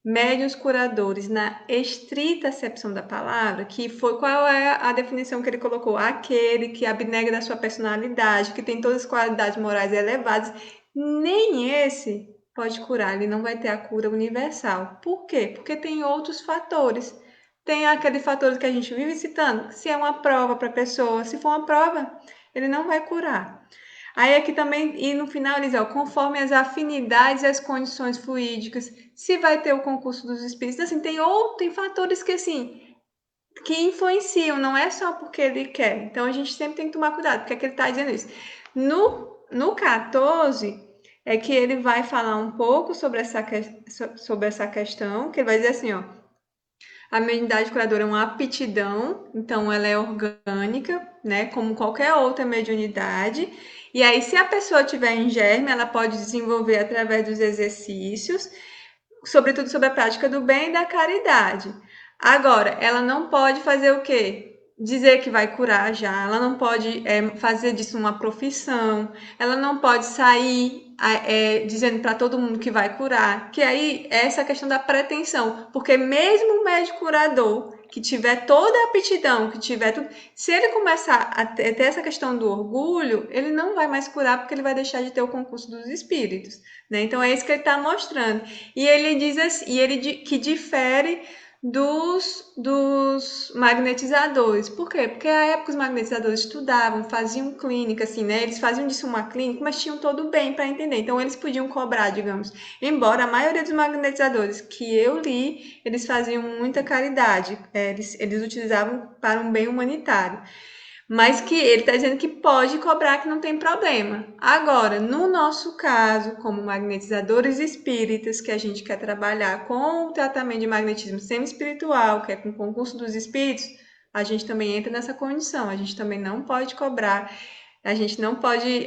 Speaker 1: médiuns curadores, na estrita acepção da palavra, que foi qual é a definição que ele colocou? Aquele que abnega da sua personalidade, que tem todas as qualidades morais elevadas, nem esse pode curar, ele não vai ter a cura universal. Por quê? Porque tem outros fatores. Tem aqueles fatores que a gente vive citando, se é uma prova para a pessoa, se for uma prova, ele não vai curar. Aí aqui também, e no final eles, conforme as afinidades e as condições fluídicas, se vai ter o concurso dos espíritos, assim, tem fatores que, assim, que influenciam, não é só porque ele quer. Então, a gente sempre tem que tomar cuidado, porque é que ele está dizendo isso. No 14, é que ele vai falar um pouco sobre essa questão, que ele vai dizer assim, a mediunidade curadora é uma aptidão, então ela é orgânica, né, como qualquer outra mediunidade. E aí, se a pessoa tiver em germe, ela pode desenvolver através dos exercícios, sobretudo sobre a prática do bem e da caridade. Agora, ela não pode fazer o quê? Dizer que vai curar já, ela não pode fazer disso uma profissão, ela não pode sair dizendo para todo mundo que vai curar, que aí é essa questão da pretensão, porque mesmo o médico curador que tiver toda a aptidão, que tiver tudo, se ele começar a ter essa questão do orgulho, ele não vai mais curar porque ele vai deixar de ter o concurso dos espíritos, né? Então é isso que ele está mostrando. E ele diz assim, que difere dos magnetizadores. Por quê? Porque na época os magnetizadores estudavam, faziam clínica, assim, né? Eles faziam disso uma clínica, mas tinham todo bem para entender. Então eles podiam cobrar, digamos. Embora a maioria dos magnetizadores que eu li, eles faziam muita caridade. Eles utilizavam para um bem humanitário. Mas que ele está dizendo que pode cobrar, que não tem problema. Agora, no nosso caso, como magnetizadores espíritas, que a gente quer trabalhar com o tratamento de magnetismo semi-espiritual, que é com o concurso dos espíritos, a gente também entra nessa condição. A gente também não pode cobrar, a gente não pode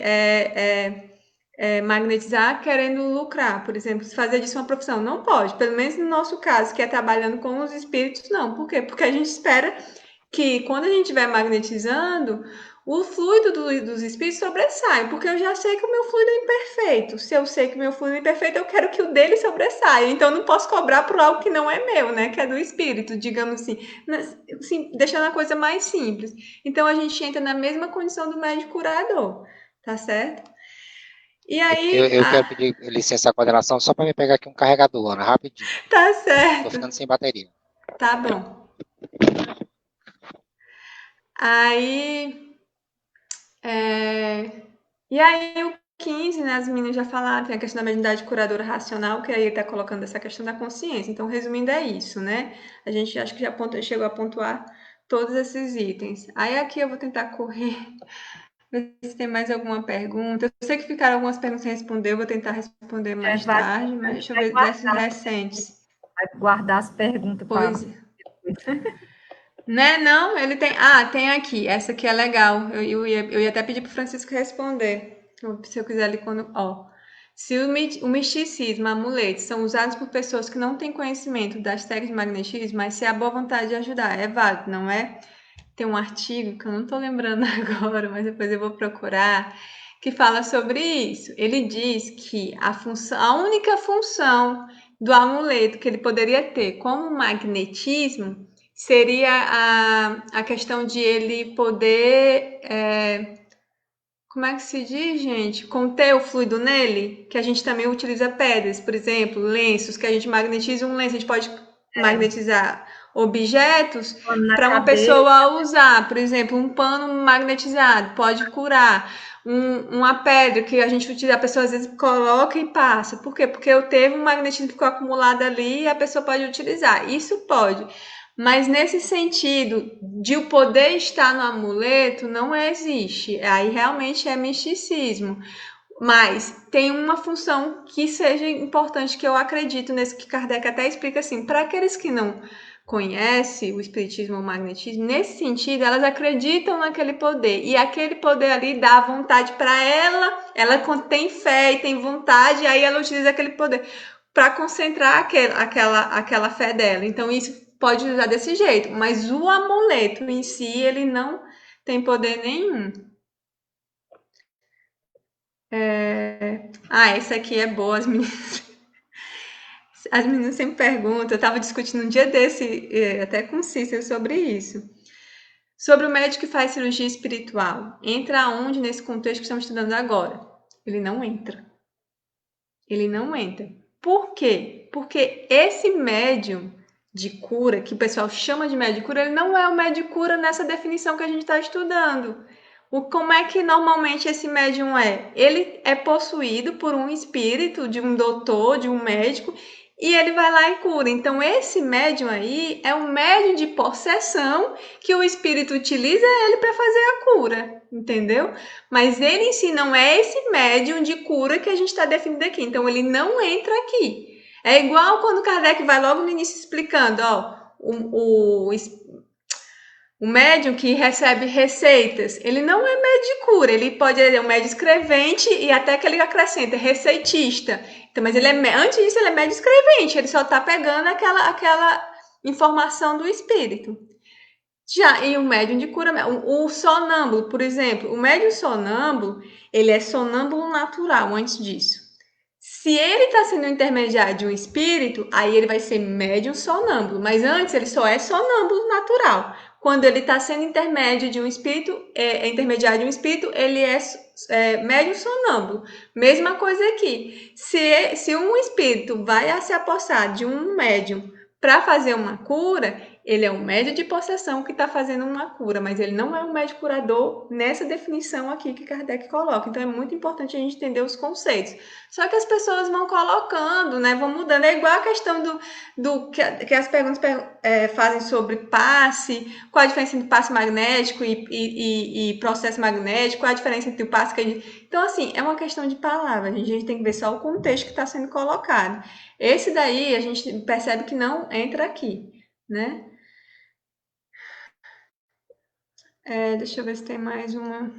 Speaker 1: magnetizar querendo lucrar, por exemplo, fazer disso uma profissão. Não pode, pelo menos no nosso caso, que é trabalhando com os espíritos, não. Por quê? Porque a gente espera que quando a gente estiver magnetizando, o fluido dos espíritos sobressai, porque eu já sei que o meu fluido é imperfeito. Se eu sei que o meu fluido é imperfeito, eu quero que o dele sobressaia. Então, eu não posso cobrar por algo que não é meu, né? Que é do espírito, digamos assim, deixando a coisa mais simples. Então, a gente entra na mesma condição do médico curador, tá certo? E aí...
Speaker 4: Eu quero pedir licença à coordenação só para me pegar aqui um carregador, Ana, rapidinho.
Speaker 1: Tá certo.
Speaker 4: Tô ficando sem bateria.
Speaker 1: Tá bom. Aí... E aí, o 15, né, as meninas já falaram, tem a questão da mediunidade curadora racional, que aí está colocando essa questão da consciência. Então, resumindo, é isso, né? A gente acho que já chegou a pontuar todos esses itens. Aí, aqui eu vou tentar correr, ver se tem mais alguma pergunta. Eu sei que ficaram algumas perguntas sem responder, eu vou tentar responder mais tarde, mas deixa eu ver desses recentes.
Speaker 3: Vai guardar as perguntas.
Speaker 1: Pois é. Né, não, ele tem... Ah, tem aqui, essa aqui é legal. Eu ia até pedir para o Francisco responder, se eu quiser ali quando... Ó, se o misticismo, amuletos, são usados por pessoas que não têm conhecimento das técnicas de magnetismo, mas se há boa vontade de ajudar, é válido, não é? Tem um artigo que eu não estou lembrando agora, mas depois eu vou procurar, que fala sobre isso. Ele diz que a única função do amuleto que ele poderia ter como magnetismo seria a questão de ele poder... como é que se diz, gente? Conter o fluido nele, que a gente também utiliza pedras, por exemplo, lenços, que a gente magnetiza um lenço, a gente pode magnetizar objetos para uma pessoa usar, por exemplo, um pano magnetizado pode curar, uma pedra que a gente utiliza, a pessoa às vezes coloca e passa. Por quê? Porque eu teve um magnetismo que ficou acumulado ali e a pessoa pode utilizar. Isso pode. Mas nesse sentido de o poder estar no amuleto, não existe. Aí realmente é misticismo. Mas tem uma função que seja importante, que eu acredito nesse que Kardec até explica assim, para aqueles que não conhecem o espiritismo ou o magnetismo, nesse sentido, elas acreditam naquele poder. E aquele poder ali dá vontade para ela tem fé e tem vontade, aí ela utiliza aquele poder para concentrar aquela fé dela. Então, isso pode usar desse jeito, mas o amuleto em si, ele não tem poder nenhum. Essa aqui é boa, as meninas sempre perguntam, eu estava discutindo um dia desse, até com o Cícero, sobre isso. Sobre o médico que faz cirurgia espiritual. Entra onde nesse contexto que estamos estudando agora? Ele não entra. Ele não entra. Por quê? Porque esse médium de cura, que o pessoal chama de médium de cura, ele não é o médium de cura nessa definição que a gente está estudando. Como é que normalmente esse médium é? Ele é possuído por um espírito, de um doutor, de um médico, e ele vai lá e cura. Então, esse médium aí é um médium de possessão que o espírito utiliza ele para fazer a cura, entendeu? Mas ele em si não é esse médium de cura que a gente está definindo aqui. Então, ele não entra aqui. É igual quando Kardec vai logo no início explicando, ó, o médium que recebe receitas, ele não é médium de cura, ele pode ser um médium escrevente e até que ele acrescenta, receitista. Então, mas ele antes disso ele é médium escrevente, ele só está pegando aquela informação do espírito. E o médium de cura, o sonâmbulo, por exemplo, o médium sonâmbulo, ele é sonâmbulo natural antes disso. Se ele está sendo intermediário de um espírito, aí ele vai ser médium sonâmbulo, mas antes ele só é sonâmbulo natural. Quando ele está sendo intermédio de um espírito, intermediário de um espírito, ele é médium sonâmbulo. Mesma coisa aqui. Se um espírito vai se apossar de um médium para fazer uma cura, ele é um médium de possessão que está fazendo uma cura, mas ele não é um médium curador nessa definição aqui que Kardec coloca. Então, é muito importante a gente entender os conceitos. Só que as pessoas vão colocando, né? Vão mudando. É igual a questão que as perguntas fazem sobre passe, qual a diferença entre passe magnético e processo magnético, qual a diferença entre o passe que a gente... Então, assim, é uma questão de palavras. A gente tem que ver só o contexto que está sendo colocado. Esse daí, a gente percebe que não entra aqui, né? Deixa eu ver se tem mais uma.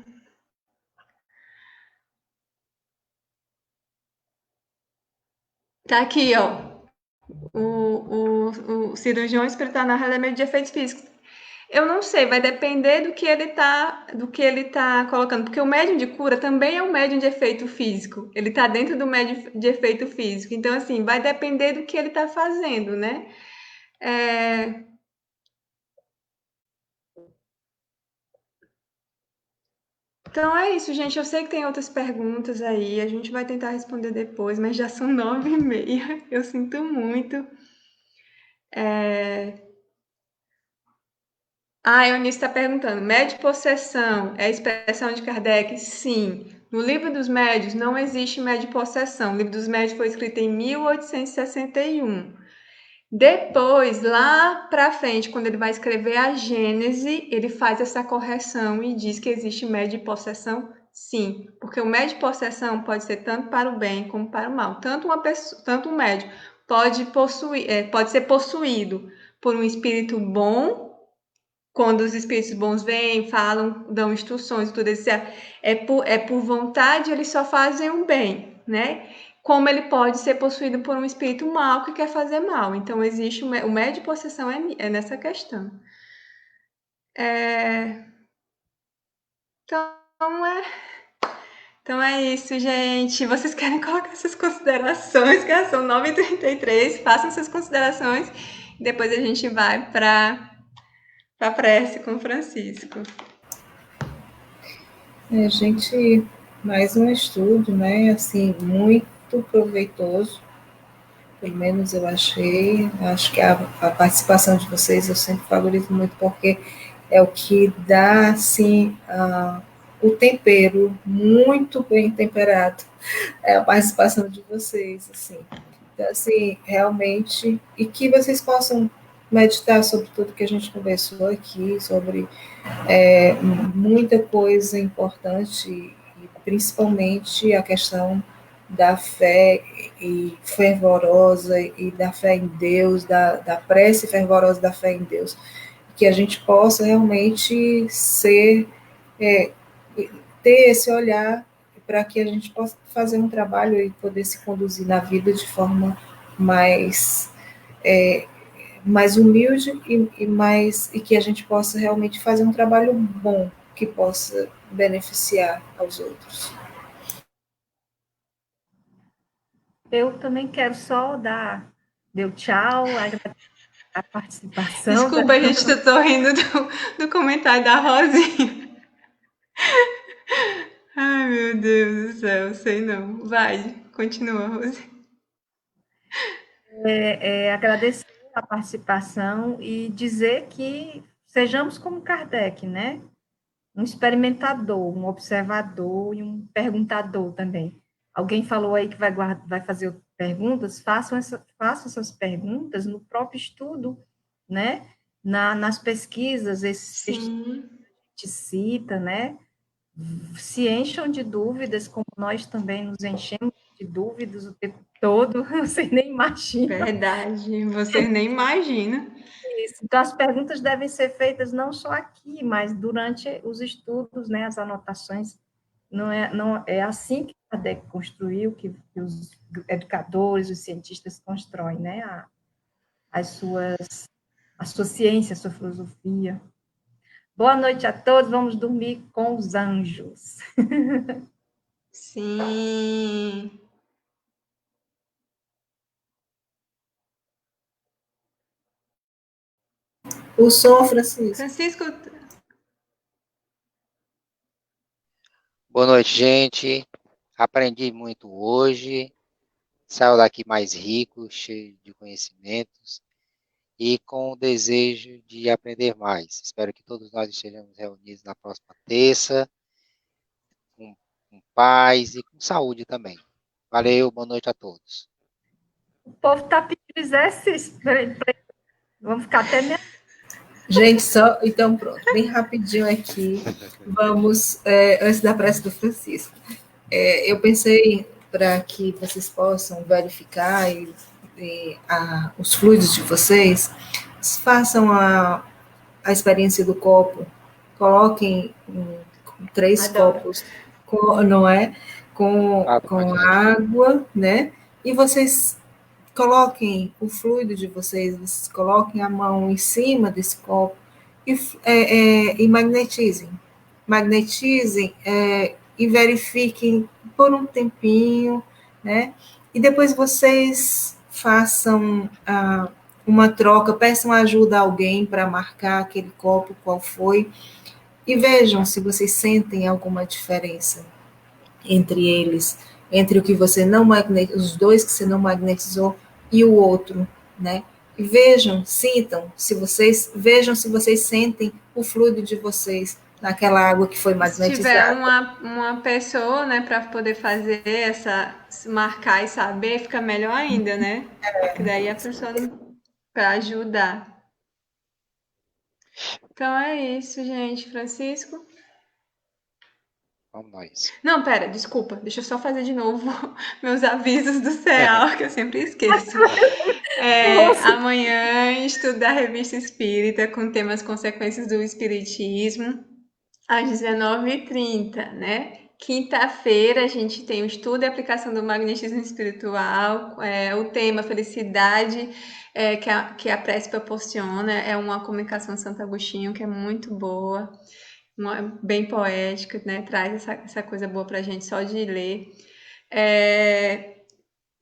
Speaker 1: Tá aqui, ó. O cirurgião espiritual remédio de efeitos físicos. Eu não sei, vai depender do que ele tá colocando, porque o médium de cura também é um médium de efeito físico. Ele tá dentro do médium de efeito físico. Então, assim, vai depender do que ele tá fazendo, né? Então é isso, gente. Eu sei que tem outras perguntas aí, a gente vai tentar responder depois, mas já são 9h30. Eu sinto muito. A Eunice está perguntando: médio possessão é a expressão de Kardec? Sim. No Livro dos Médios não existe médio possessão. O Livro dos Médios foi escrito em 1861. Depois, lá para frente, quando ele vai escrever a Gênese, ele faz essa correção e diz que existe médio de possessão, sim, porque o médio de possessão pode ser tanto para o bem como para o mal. Tanto um médio pode ser possuído por um espírito bom, quando os espíritos bons vêm, falam, dão instruções, tudo isso é por vontade, eles só fazem o bem, né? Como ele pode ser possuído por um espírito mau que quer fazer mal. Então, existe o médio de possessão é nessa questão. Então é isso, gente. Vocês querem colocar suas considerações, que já são 9h33, façam suas considerações e depois a gente vai para a prece com o Francisco.
Speaker 2: Gente, mais um estudo, né? Assim, muito proveitoso. Pelo menos eu achei. Acho que a participação de vocês eu sempre valorizo muito, porque é o que dá, assim, o tempero muito bem temperado. É a participação de vocês, assim. Então, assim, realmente, e que vocês possam meditar sobre tudo que a gente conversou aqui, sobre muita coisa importante, e principalmente a questão da fé e fervorosa e da fé em Deus, da prece fervorosa da fé em Deus, que a gente possa realmente ter esse olhar para que a gente possa fazer um trabalho e poder se conduzir na vida de forma mais humilde e que a gente possa realmente fazer um trabalho bom, que possa beneficiar aos outros.
Speaker 3: Eu também quero só dar meu tchau, agradecer a participação.
Speaker 1: Desculpa, a gente tá rindo do comentário da Rosinha. Ai, meu Deus do céu, sei não. Vai, continua, Rosinha.
Speaker 3: Agradecer a participação e dizer que sejamos como Kardec, né? Um experimentador, um observador e um perguntador também. Alguém falou aí que vai fazer perguntas, façam essas perguntas no próprio estudo, né? Nas pesquisas, esses textos que
Speaker 1: Sim,
Speaker 3: a gente cita, né? Se encham de dúvidas, como nós também nos enchemos de dúvidas o tempo todo, você nem imagina.
Speaker 1: verdade. Vocês nem imaginam.
Speaker 3: Isso. Então, as perguntas devem ser feitas não só aqui, mas durante os estudos, né, as anotações. Não é assim que Kardec construiu, que os educadores, os cientistas constroem, né, as suas, a sua ciência, a sua filosofia. Boa noite a todos, vamos dormir com os anjos.
Speaker 1: Sim.
Speaker 2: O som, Francisco.
Speaker 1: Francisco,
Speaker 4: Boa noite, gente. Aprendi muito hoje. Saio daqui mais rico, cheio de conhecimentos e com o desejo de aprender mais. Espero que todos nós estejamos reunidos na próxima terça, com paz e com saúde também. Valeu, boa noite a todos.
Speaker 3: O povo está pedindo exercício. Vamos ficar até meia.
Speaker 2: Gente, só então pronto, bem rapidinho aqui. Vamos, antes da prece do Francisco. Eu pensei para que vocês possam verificar os fluidos de vocês, façam a experiência do copo, coloquem três
Speaker 1: adoro.
Speaker 2: copos, não é? Com água, né? E vocês coloquem o fluido de vocês, vocês coloquem a mão em cima desse copo e magnetizem. Magnetizem e verifiquem por um tempinho, né? E depois vocês façam uma troca, peçam ajuda a alguém para marcar aquele copo, qual foi, e vejam se vocês sentem alguma diferença entre eles, entre o que você não magnetizou, os dois que você não magnetizou e o outro, né? E vejam, sintam, vejam se vocês sentem o fluido de vocês naquela água que foi
Speaker 1: Se tiver
Speaker 2: magnetizada.
Speaker 1: uma pessoa, né, para poder fazer marcar e saber, fica melhor ainda, né? Que daí a pessoa para ajudar. Então é isso, gente. Francisco?
Speaker 4: Vamos nós.
Speaker 1: Não, pera, desculpa. Deixa eu só fazer de novo meus avisos do CEAL, que eu sempre esqueço. Amanhã, estudo da Revista Espírita com temas consequências do Espiritismo, às 19h30, né? Quinta-feira, a gente tem o estudo e aplicação do magnetismo espiritual, o tema felicidade, que a prece proporciona, é uma comunicação de Santo Agostinho que é muito boa, bem poética, né? Traz essa coisa boa para a gente só de ler.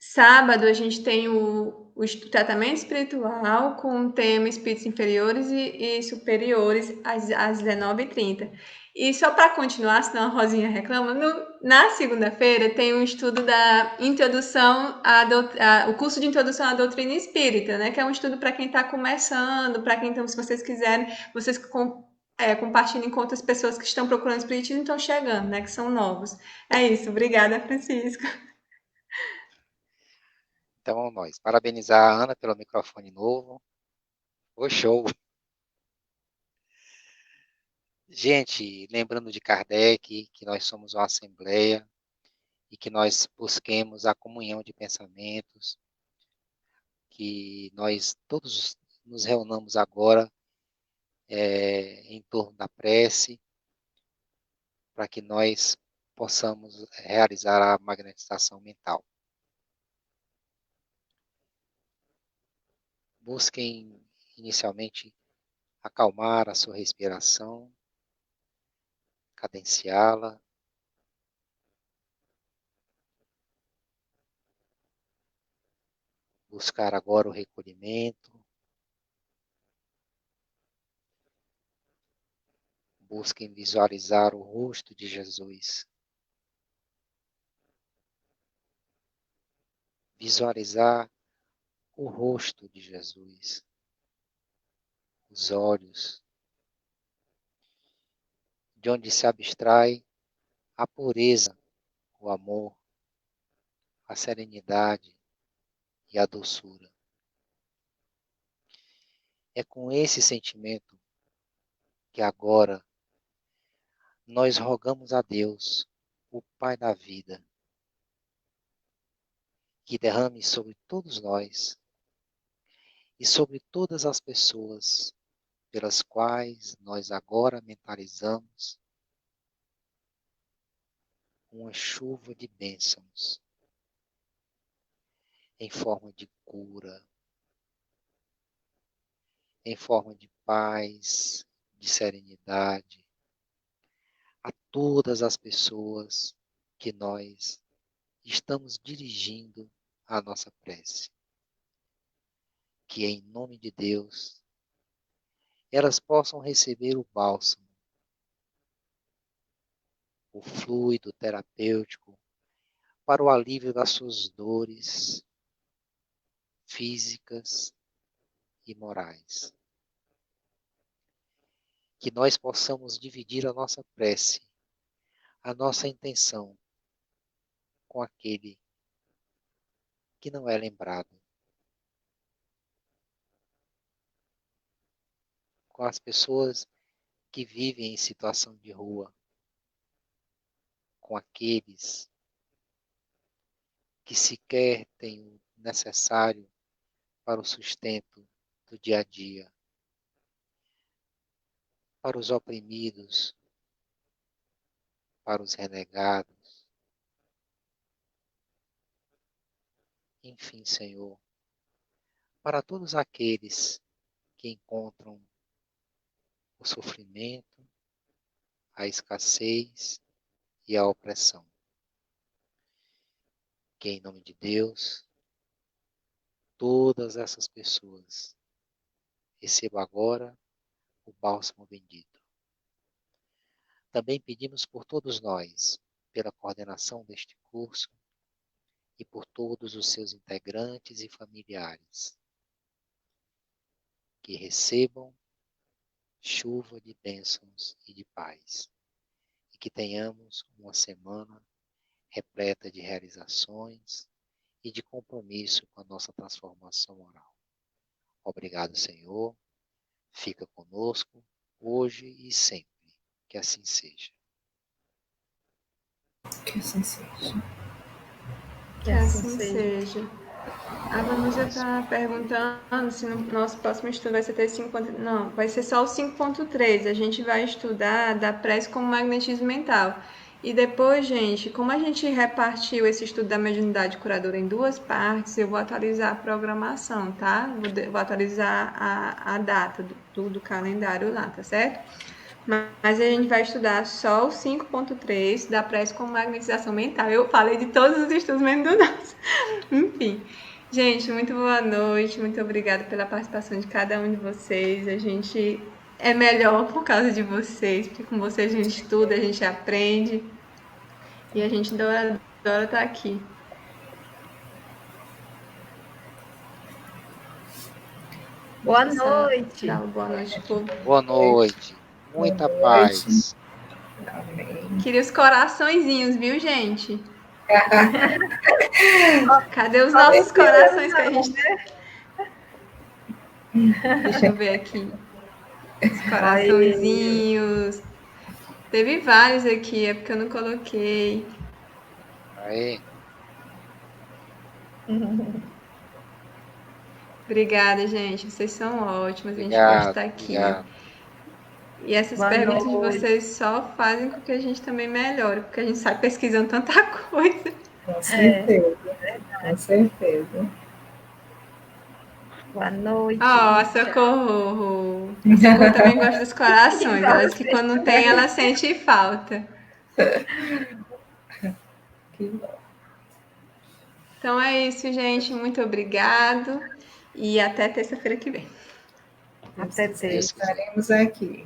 Speaker 1: Sábado, a gente tem o tratamento espiritual com o tema espíritos inferiores e superiores às 19h30. E só para continuar, senão a Rosinha reclama, na segunda-feira tem um estudo da introdução o curso de introdução à doutrina espírita, né? Que é um estudo para quem está começando, para quem, então, se vocês quiserem, vocês compartilhem com outras pessoas que estão procurando espiritismo e estão chegando, né? Que são novos. É isso, obrigada, Francisco.
Speaker 4: Então vamos nós. Parabenizar a Ana pelo microfone novo. Ô, show! Gente, lembrando de Kardec, que nós somos uma assembleia e que nós busquemos a comunhão de pensamentos, que nós todos nos reunamos agora em torno da prece, para que nós possamos realizar a magnetização mental. Busquem inicialmente acalmar a sua respiração cadenciá-la. Buscar agora o recolhimento. Busquem visualizar o rosto de Jesus. Visualizar o rosto de Jesus. Os olhos, de onde se abstrai a pureza, o amor, a serenidade e a doçura. É com esse sentimento que agora nós rogamos a Deus, o Pai da vida, que derrame sobre todos nós e sobre todas as pessoas pelas quais nós agora mentalizamos uma chuva de bênçãos em forma de cura, em forma de paz, de serenidade, a todas as pessoas que nós estamos dirigindo a nossa prece. Que em nome de Deus, elas possam receber o bálsamo, o fluido terapêutico para o alívio das suas dores físicas e morais. Que nós possamos dividir a nossa prece, a nossa intenção com aquele que não é lembrado, com as pessoas que vivem em situação de rua, com aqueles que sequer têm o necessário para o sustento do dia a dia, para os oprimidos, para os renegados. Enfim, Senhor, para todos aqueles que encontram o sofrimento, a escassez e a opressão. Que em nome de Deus, todas essas pessoas recebam agora o bálsamo bendito. Também pedimos por todos nós, pela coordenação deste curso e por todos os seus integrantes e familiares, que recebam chuva de bênçãos e de paz, e que tenhamos uma semana repleta de realizações e de compromisso com a nossa transformação moral. Obrigado, Senhor. Fica conosco hoje e sempre. Que assim seja.
Speaker 2: Que assim seja.
Speaker 1: Que assim seja. A Vanusa está perguntando se no nosso próximo estudo vai ser 5. Não, vai ser só o 5.3. A gente vai estudar da prece como magnetismo mental. E depois, gente, como a gente repartiu esse estudo da mediunidade curadora em 2 partes, eu vou atualizar a programação, tá? Vou atualizar a data do calendário lá, tá certo? Mas a gente vai estudar só o 5.3 da prece com magnetização mental. Eu falei de todos os estudos, mesmo do nosso. Enfim. Gente, muito boa noite. Muito obrigada pela participação de cada um de vocês. A gente é melhor por causa de vocês, porque com vocês a gente estuda, a gente aprende. E a gente adora estar aqui.
Speaker 3: Boa noite.
Speaker 1: Boa noite, povo.
Speaker 4: Boa noite. Muita paz.
Speaker 2: Amém.
Speaker 1: Queria os coraçõezinhos, viu, gente? Cadê os nossos corações que a gente... Deixa eu ver aqui. Os coraçõezinhos. Teve vários aqui, é porque eu não coloquei.
Speaker 4: Aí.
Speaker 1: Obrigada, gente. Vocês são ótimos.
Speaker 4: Obrigado,
Speaker 1: a gente gosta de estar aqui.
Speaker 4: Obrigado.
Speaker 1: E essas perguntas de vocês só fazem com que a gente também melhore, porque a gente sai pesquisando tanta coisa.
Speaker 2: Com certeza. Com certeza.
Speaker 3: Boa noite.
Speaker 1: Ó, Socorro. A Socorro também gosta dos corações. Ela diz que quando tem, ela sente falta.
Speaker 2: Que bom.
Speaker 1: Então é isso, gente. Muito obrigado. E até terça-feira que vem.
Speaker 3: Até
Speaker 4: Se Deus quiser.
Speaker 2: Estaremos aqui.